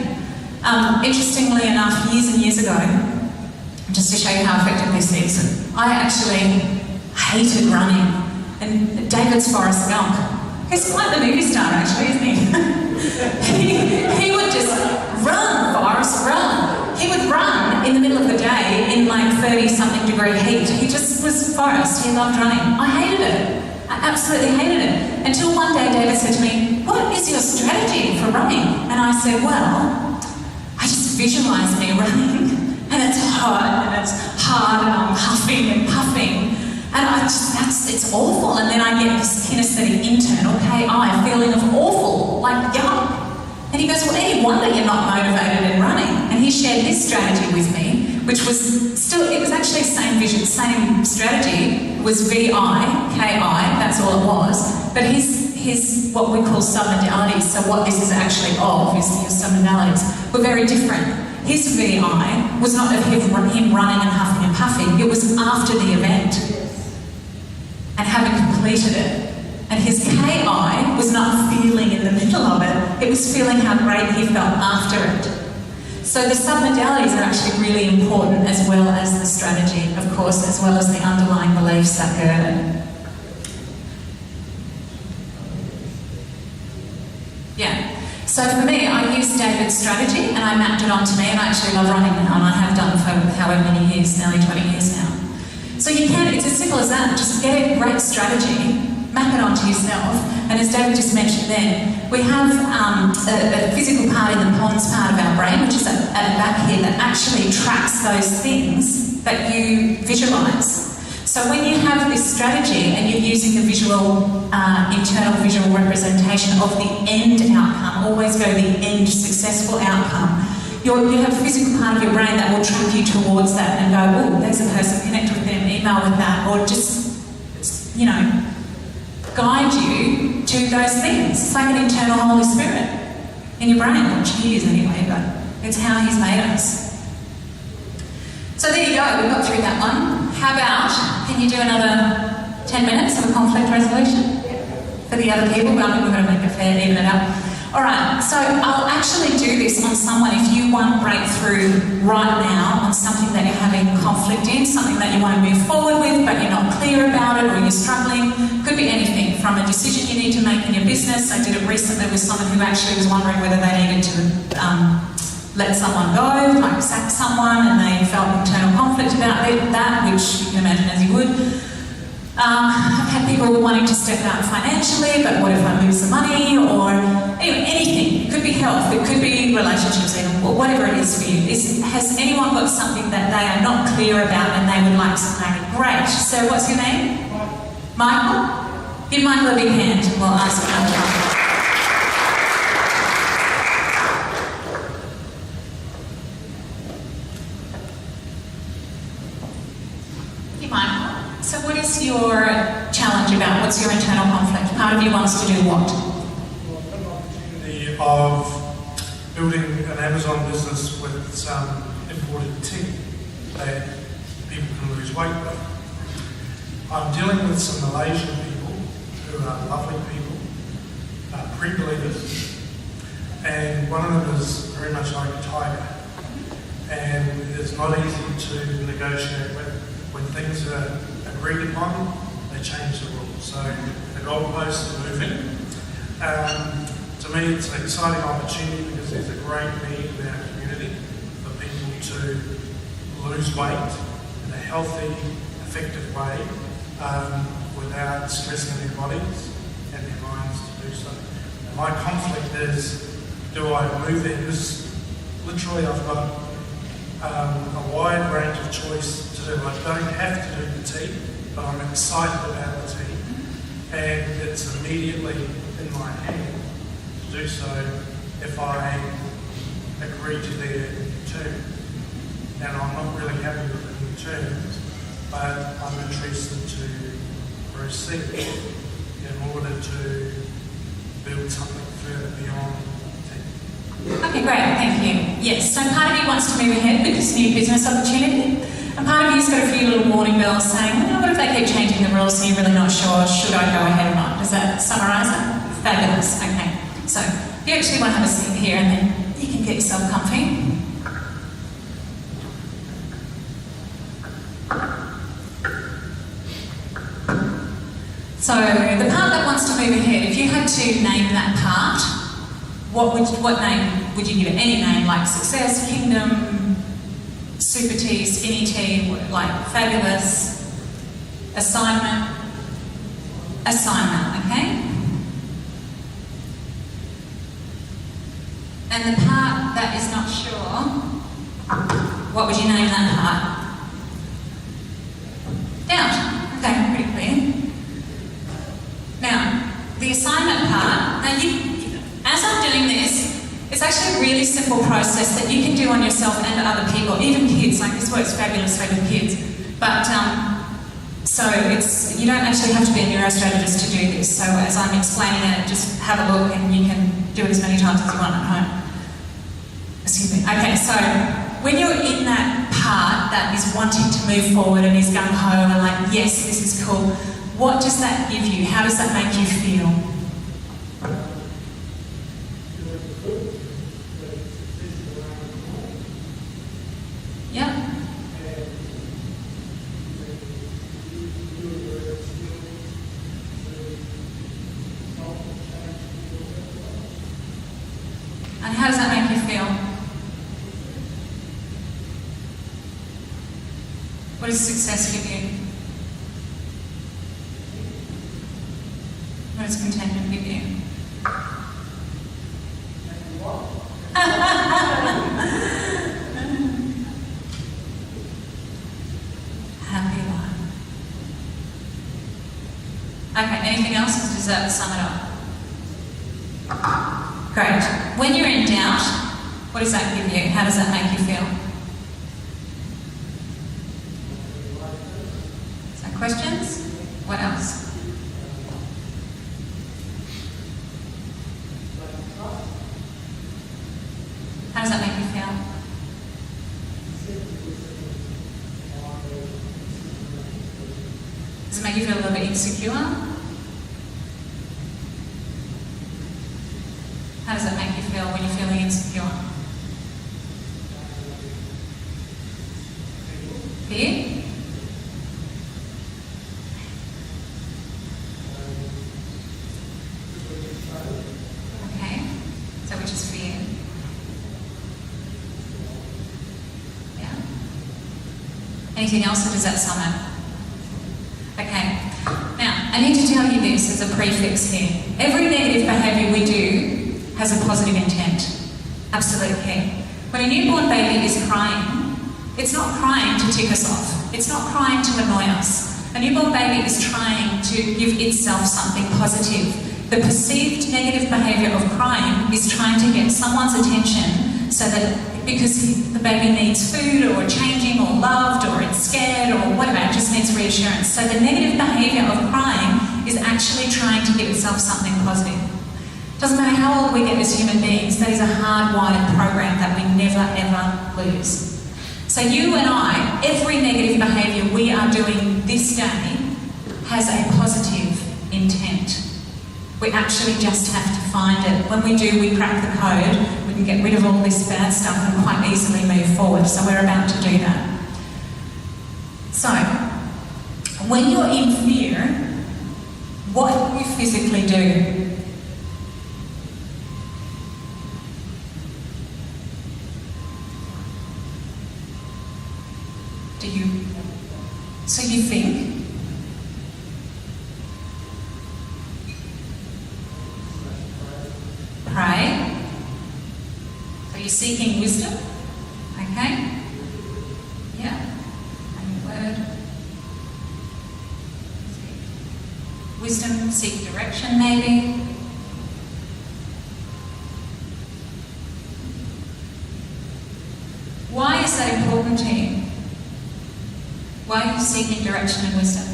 Interestingly enough, years and years ago, just to show you how effective this is, I actually hated running. And David's Forrest Gump, he's quite the movie star actually, isn't he? he would just run, Forrest, run. He would run in the middle of the day in like 30-something degree heat. He just was Forrest, he loved running. I hated it. I absolutely hated it. Until one day David said to me, "What is your strategy for running?" And I said, "Well, I just visualise me running, and it's hot, and it's hard, and I'm huffing and puffing, and it's awful, and then I get this kinesthetic internal, KI, feeling of awful, like yuck." And he goes, "Well, any wonder you're not motivated in running." And he shared his strategy with me, which was it was actually same vision, same strategy, it was VI, KI, that's all it was. But his what we call submodalities, so what this is actually of, is your submodalities, were very different. His VI was not of him running and huffing and puffing, it was after the event and having completed it. And his KI was not feeling in the middle of it, it was feeling how great he felt after it. So the submodalities are actually really important, as well as the strategy, of course, as well as the underlying beliefs that hurt it. Yeah. So for me, I used David's strategy and I mapped it onto me, and I actually love running now, and I have done for however many years, nearly 20 years now. So you can, it's as simple as that, just get a great strategy, map it onto yourself, and as David just mentioned then, we have a physical part in the pons part of our brain, which is at the back here, that actually tracks those things that you visualise. So when you have this strategy and you're using a visual, internal visual representation of the end outcome, always go the end successful outcome, you have a physical part of your brain that will trip you towards that and go, "Oh, there's a person, connect with them, email with that," or just, guide you to those things. It's like an internal Holy Spirit in your brain, which he is anyway, but it's how he's made us. So there you go, we got through that one. How about, can you do another 10 minutes of a conflict resolution for the other people? Well, I think we're going to make it fair, even it up. All right, so I'll actually do this on someone if you want breakthrough right now on something that you're having conflict in, something that you want to move forward with but you're not clear about it, or you're struggling. Could be anything from a decision you need to make in your business. I did it recently with someone who actually was wondering whether they needed to let someone go, like sack someone, and they felt internal conflict about that, which you can imagine as you would. I've had people wanting to step out financially, but what if I lose the money? Or anyway, anything. It could be health, it could be relationships, even, or whatever it is for you. Has anyone got something that they are not clear about and they would like some clarity? Great. So what's your name? Michael? Give Michael a big hand. We'll ask Michael. So what is your challenge about? What's your internal conflict? Part of you wants to do what? Well, I've got an opportunity of building an Amazon business with some imported tea that people can lose weight with. I'm dealing with some Malaysian people who are lovely people, pre-believers, and one of them is very much like a tiger, and it's not easy to negotiate with. When things are agreed upon, they change the rules. So the goalposts are moving. To me, it's an exciting opportunity because there's a great need in our community for people to lose weight in a healthy, effective way without stressing their bodies and their minds to do so. And my conflict is, do I move there? Because literally I've got a wide range of choice to do. I don't have to do the tea, but I'm excited about the tea, and it's immediately in my hand to do so if I agree to their terms. And I'm not really happy with the new terms, but I'm interested to proceed in order to build something further beyond tea. Okay, great, thank you. Yes, so part of you wants to move ahead with this new business opportunity, and part of you's got a few little warning bells saying, well, what if they keep changing the rules and you're really not sure, should I go ahead or not? Does that summarise it? Fabulous, okay. So, you actually want to have a seat here, and then you You can get yourself comfy. So the part that wants to move ahead, if you had to name that part, what name would you give it? Any name, like success, kingdom, super T, skinny T, like fabulous, assignment, okay? And the part that is not sure, what would you name that part? Doubt. Okay, pretty clear. Now, the assignment part, as I'm doing this, it's actually a really simple process that you can do on yourself and other people, even kids. Like, this works fabulously with kids. But, so you don't actually have to be a neurostrategist to do this. So as I'm explaining it, just have a look and you can do it as many times as you want at home. Excuse me. Okay, so when you're in that part that is wanting to move forward and is gung-ho and like, yes, this is cool, what does that give you? How does that make you feel? Yep. And how does that make you feel? What does success give you? What does contentment give you? Happy life. Okay, anything else, or does that sum it up? Great. When you're in doubt, what does that give you? How does that make you feel? So questions? What else? How does that make you feel? Does it make you feel a little bit insecure? How does that make you feel when you're feeling insecure? Fear? Okay, so which is fear? Yeah. Anything else, or does that sum it? Okay. Now, I need to tell you this as a prefix here. Every negative behaviour we do has a positive intent. Absolutely. When a newborn baby is crying, it's not crying to tick us off. It's not crying to annoy us. A newborn baby is trying to give itself something positive. The perceived negative behaviour of crying is trying to get someone's attention so that because the baby needs food or changing or loved or it's scared or whatever, it just needs reassurance. So the negative behaviour of crying is actually trying to give itself something positive. Doesn't matter how old we get as human beings, that is a hardwired program that we never ever lose. So you and I, every negative behaviour we are doing this day has a positive intent. We actually just have to find it. When we do, we crack the code, we can get rid of all this bad stuff and quite easily move forward. So we're about to do that. So, when you're in fear, what do you physically do? So you think? Pray. So you're seeking wisdom? Okay. Yeah. And word. Wisdom, seek direction maybe. Why is that important to you? Why are you seeking direction and wisdom?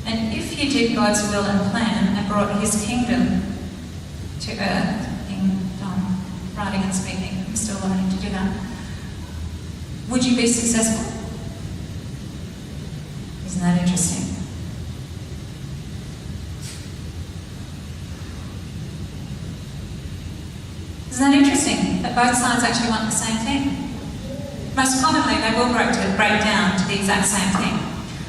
And if you did God's will and plan and brought His kingdom to earth in writing and speaking. I'm still learning to do that. Would you be successful? Isn't that interesting? Isn't that interesting that both sides actually want the same thing? Most commonly, they will break down to the exact same thing.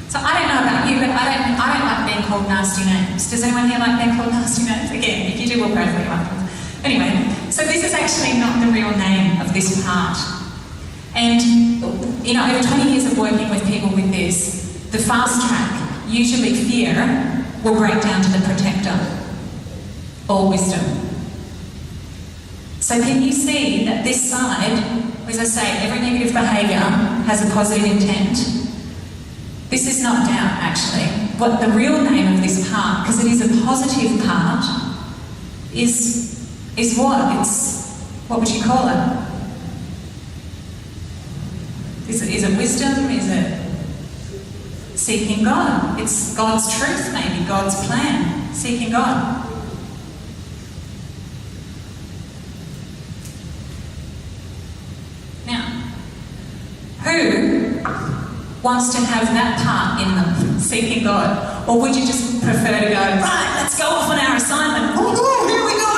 So I don't know about you, but I don't like being called nasty names. Does anyone here like being called nasty names? Again, if you do, we'll pray for you afterwards. Anyway, so this is actually not the real name of this part. And, you know, over 20 years of working with people with this, the fast track, usually fear, will break down to the protector, or wisdom. So can you see that this side, as I say, every negative behaviour has a positive intent? This is not doubt, actually. What the real name of this part, because it is a positive part, is what? What would you call it? Is it wisdom? Is it seeking God? It's God's truth, maybe, God's plan, seeking God. Who wants to have that part in them, seeking God? Or would you just prefer to go, right, let's go off on our assignment. Ooh, here we go.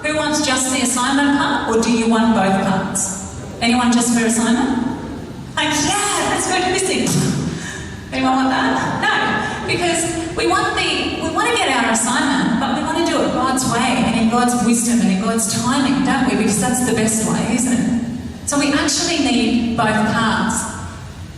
Who wants just the assignment part, or do you want both parts? Anyone just for assignment? Like, yeah, let's go do this thing. Anyone want that? No, because we want to get our assignment, but we want to do it God's way and in God's wisdom and in God's timing, don't we? Because that's the best way, isn't it? So we actually need both parts.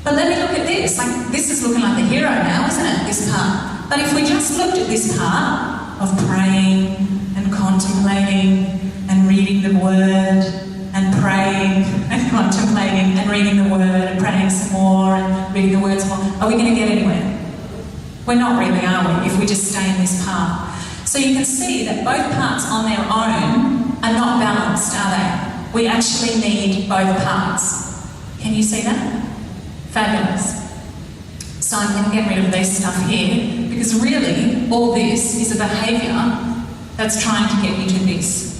But let me look at this. Like, this is looking like the hero now, isn't it? This part. But if we just looked at this part of praying and contemplating and reading the Word and praying and contemplating and reading the Word and praying some more and reading the Word some more, are we going to get anywhere? We're not really, are we, if we just stay in this part? So you can see that both parts on their own are not balanced, are they? We actually need both parts. Can you see that? Fabulous. So I'm going to get rid of this stuff here, because really all this is a behaviour that's trying to get you to this.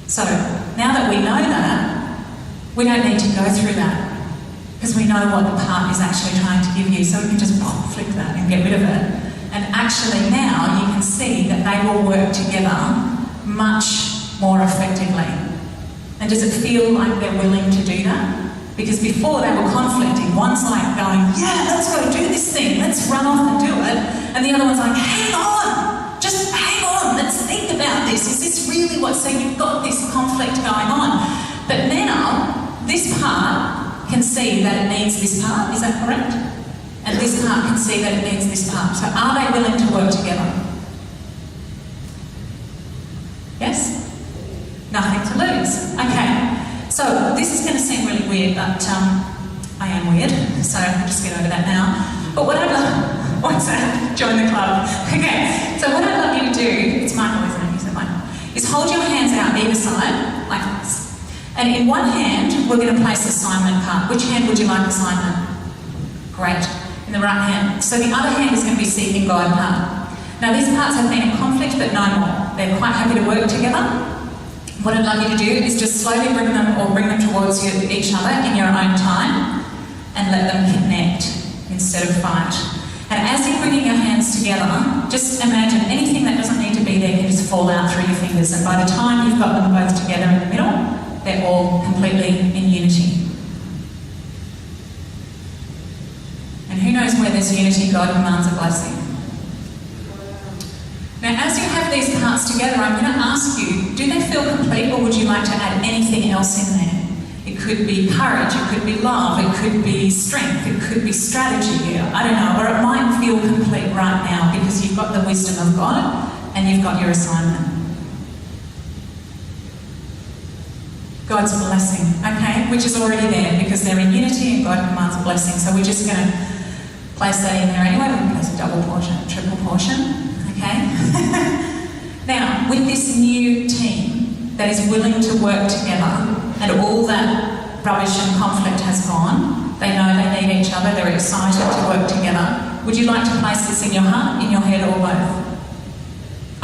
So now that we know that, we don't need to go through that, because we know what the part is actually trying to give you, so we can just flick that and get rid of it. And actually now you can see that they will work together much more effectively. And does it feel like they're willing to do that? Because before they were conflicting. One's like going, yeah, let's go do this thing, let's run off and do it. And the other one's like, hang on, just hang on, let's think about this. Is this really what? So you've got this conflict going on. But now, this part can see that it needs this part, is that correct? And this part can see that it needs this part. So are they willing to work together? Yes? Nothing to lose. Okay, so this is going to seem really weird, but I am weird, so I'll just get over that now. But what I'd love, what's that? Join the club. Okay, so what I'd love you to do, it's Michael, isn't it? You said Michael, is hold your hands out either side, like this. And in one hand, we're going to place the assignment part. Which hand would you like assignment? Great, in the right hand. So the other hand is going to be seeking God part. Now these parts have been in conflict, but no more. They're quite happy to work together. What I'd love you to do is just slowly bring them towards each other in your own time and let them connect instead of fight. And as you're bringing your hands together, just imagine anything that doesn't need to be there can just fall out through your fingers, and by the time you've got them both together in the middle, they're all completely in unity. And who knows where there's unity, God commands a blessing. Now, as you have these parts together, I'm going to ask you, do they feel complete, or would you like to add anything else in there? It could be courage, it could be love, it could be strength, it could be strategy, I don't know, or it might feel complete right now because you've got the wisdom of God and you've got your assignment. God's blessing, okay, which is already there because they're in unity and God commands a blessing. So we're just going to place that in there anyway. We can place a double portion, a triple portion. Okay? Now, with this new team that is willing to work together and all that rubbish and conflict has gone, they know they need each other, they're excited to work together. Would you like to place this in your heart, in your head, or both?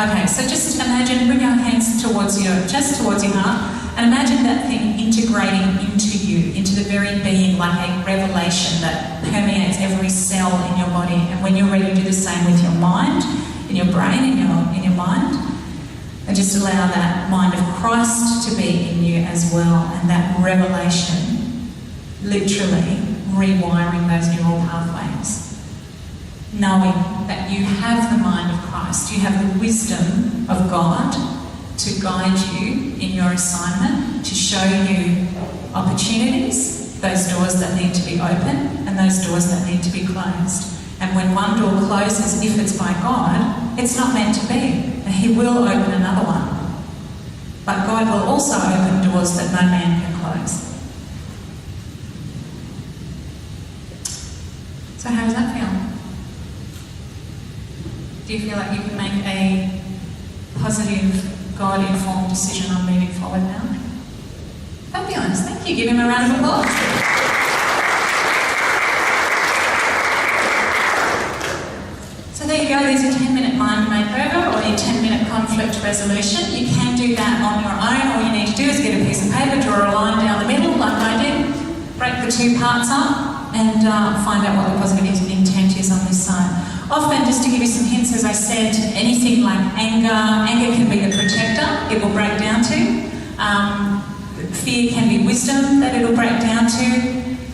Okay, so just imagine, bring your hands towards your chest, towards your heart, and imagine that thing integrating into you, into the very being, like a revelation that permeates every cell in your body. And when you're ready, do the same with your mind, in your brain, in your mind. And just allow that mind of Christ to be in you as well, and that revelation, literally rewiring those neural pathways. Knowing that you have the mind of Christ, you have the wisdom of God to guide you in your assignment, to show you opportunities, those doors that need to be open and those doors that need to be closed. And when one door closes, if it's by God, it's not meant to be, and He will open another one. But God will also open doors that no man can close. So how does that feel? Do you feel like you can make a positive, God-informed decision on moving forward now? Fabulous, thank you. Give him a round of applause. So there you go, there's your 10-minute mind makeover or your 10-minute conflict resolution. You can do that on your own. All you need to do is get a piece of paper, draw a line down the middle like I did, break the two parts up and find out what the positive intent is on this side. Often, just to give you some hints, as I said, anything like anger can be the protector, it will break down to. Fear can be wisdom that it will break down to.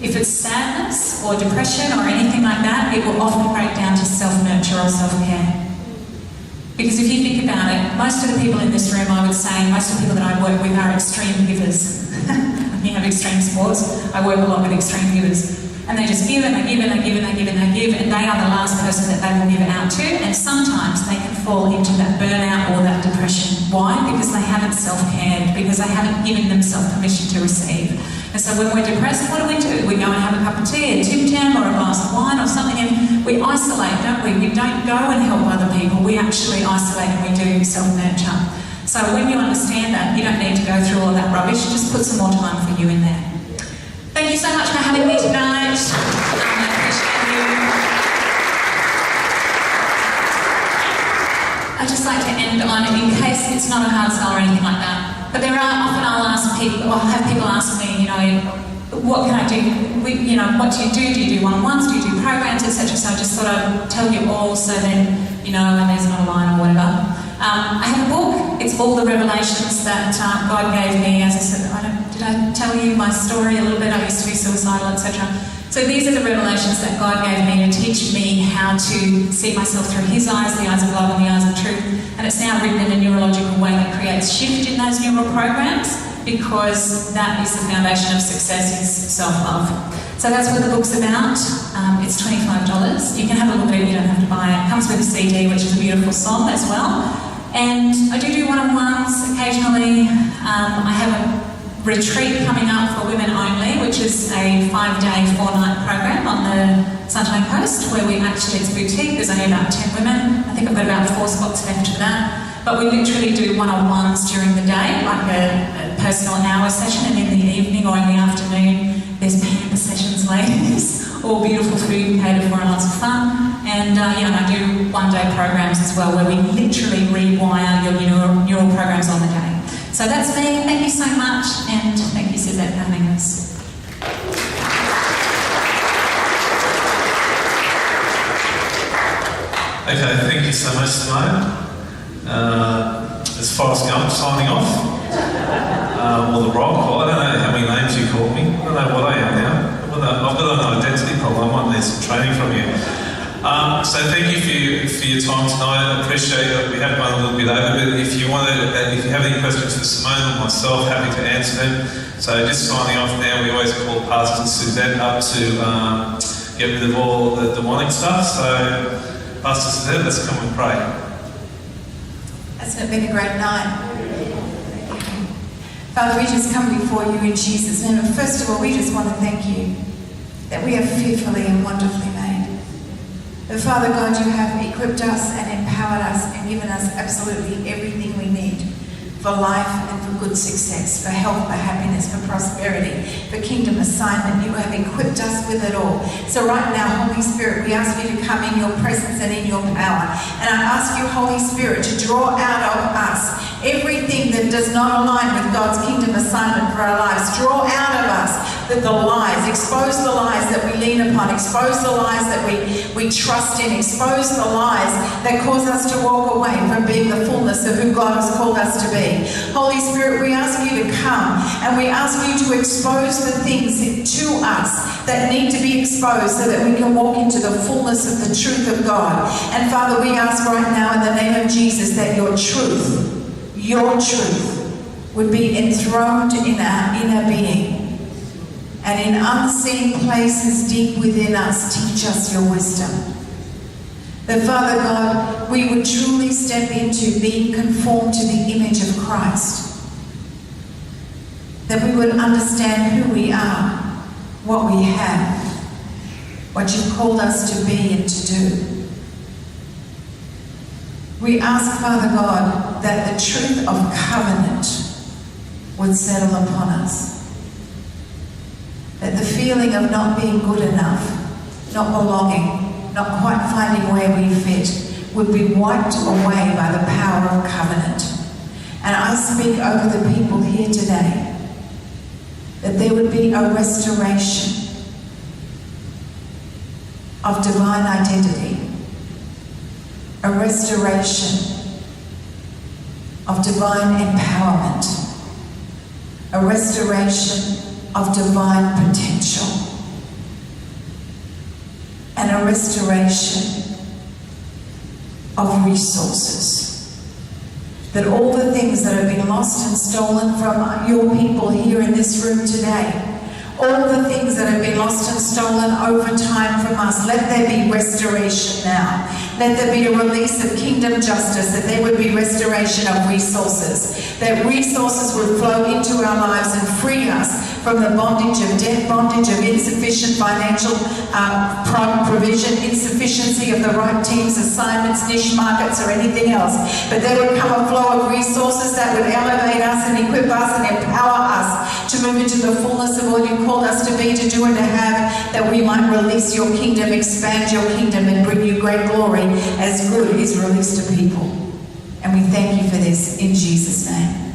If it's sadness or depression or anything like that, it will often break down to self-nurture or self-care. Because if you think about it, most of the people in this room, I would say, most of the people that I work with are extreme givers. You have extreme sports, I work a lot with extreme givers. And they just give and they give and they give and they give and they give, and they are the last person that they will give it out to, and sometimes they can fall into that burnout or that depression. Why? Because they haven't self-cared, because they haven't given themselves permission to receive. And so when we're depressed, what do? We go and have a cup of tea, a Tim Tam or a glass of wine or something, and we isolate, don't we? We don't go and help other people, we actually isolate and we do self-nurture. So when you understand that, you don't need to go through all that rubbish, just put some more time for you in there. Thank you so much for having me tonight. I appreciate you. I'd just like to end on, in case it's not a hard sell or anything like that, but there are often I'll have people ask me, what can I do? What do you do? Do you do one-on-ones? Do you do programs, etc.? So I just thought I'd tell you all, so then and there's not a line or whatever. I have a book. It's all the revelations that God gave me. As I said, did I tell you my story a little bit? I used to be suicidal, etc. So these are the revelations that God gave me to teach me how to see myself through His eyes, the eyes of love and the eyes of truth. And it's now written in a neurological way that creates shift in those neural programs, because that is the foundation of success, is self-love. So that's what the book's about. It's $25. You can have a look at it, you don't have to buy it. It comes with a CD, which is a beautiful song as well. And I do one-on-ones occasionally. I have a retreat coming up for women only, which is a 5-day, 4-night program on the Sunshine Coast, where it's boutique. There's only about 10 women. I think I've got about 4 spots left for that. But we literally do one-on-ones during the day, like a personal hour session, and in the evening or in the afternoon, there's pamper sessions, ladies, all beautiful food catered for and lots of fun. And I do 1-day programs as well, where we literally rewire your neural programs on the day. So that's me. Thank you so much, and thank you, Suzette, for having us. Okay, thank you so much, Simone. As Forrest Gump signing off, or The Rock, or I don't know how many names you called me. I don't know what I am now. I've got an identity problem. I might need some training from you. So thank you for your time tonight. I appreciate it. We have gone a little bit over, but if you have any questions for Simone or myself, happy to answer them. So just signing off now. We always call Pastor Suzette up to get rid of all the demonic stuff. So Pastor Suzette, let's come and pray. It's been a great night. Father, we just come before you in Jesus' name. And first of all, we just want to thank you that we are fearfully and wonderfully made. But Father God, you have equipped us and empowered us and given us absolutely everything we need for life and for good success, for health, for happiness, for prosperity, for kingdom assignment. You have equipped us with it all. So right now, Holy Spirit, we ask you to come in your presence and in your power. And I ask you, Holy Spirit, to draw out of us everything that does not align with God's kingdom assignment for our lives. Draw out of us the lies. Expose the lies that we lean upon. Expose the lies that we trust in. Expose the lies that cause us to walk away from being the fullness of who God has called us to be. Holy Spirit, we ask you to come and we ask you to expose the things to us that need to be exposed so that we can walk into the fullness of the truth of God. And Father, we ask right now in the name of Jesus that your truth would be enthroned in our inner being. And in unseen places deep within us, teach us your wisdom. That, Father God, we would truly step into being conformed to the image of Christ. That we would understand who we are, what we have, what you've called us to be and to do. We ask, Father God, that the truth of covenant would settle upon us. That the feeling of not being good enough, not belonging, not quite finding where we fit, would be wiped away by the power of covenant. And I speak over the people here today, that there would be a restoration of divine identity, a restoration of divine empowerment, a restoration of divine potential, and a restoration of resources. That all the things that have been lost and stolen from your people here in this room today, all the things that have been lost and stolen over time from us, let there be restoration now. Let there be a release of kingdom justice, that there would be restoration of resources, that resources would flow into our lives and free us from the bondage of debt, bondage of insufficient financial provision, insufficiency of the right teams, assignments, niche markets, or anything else. But there would come a flow of resources that would elevate us and equip us and empower us to move into the fullness of all you called us to be, to do, and to have, that we might release your kingdom, expand your kingdom, and bring you great glory as good is released to people. And we thank you for this in Jesus' name.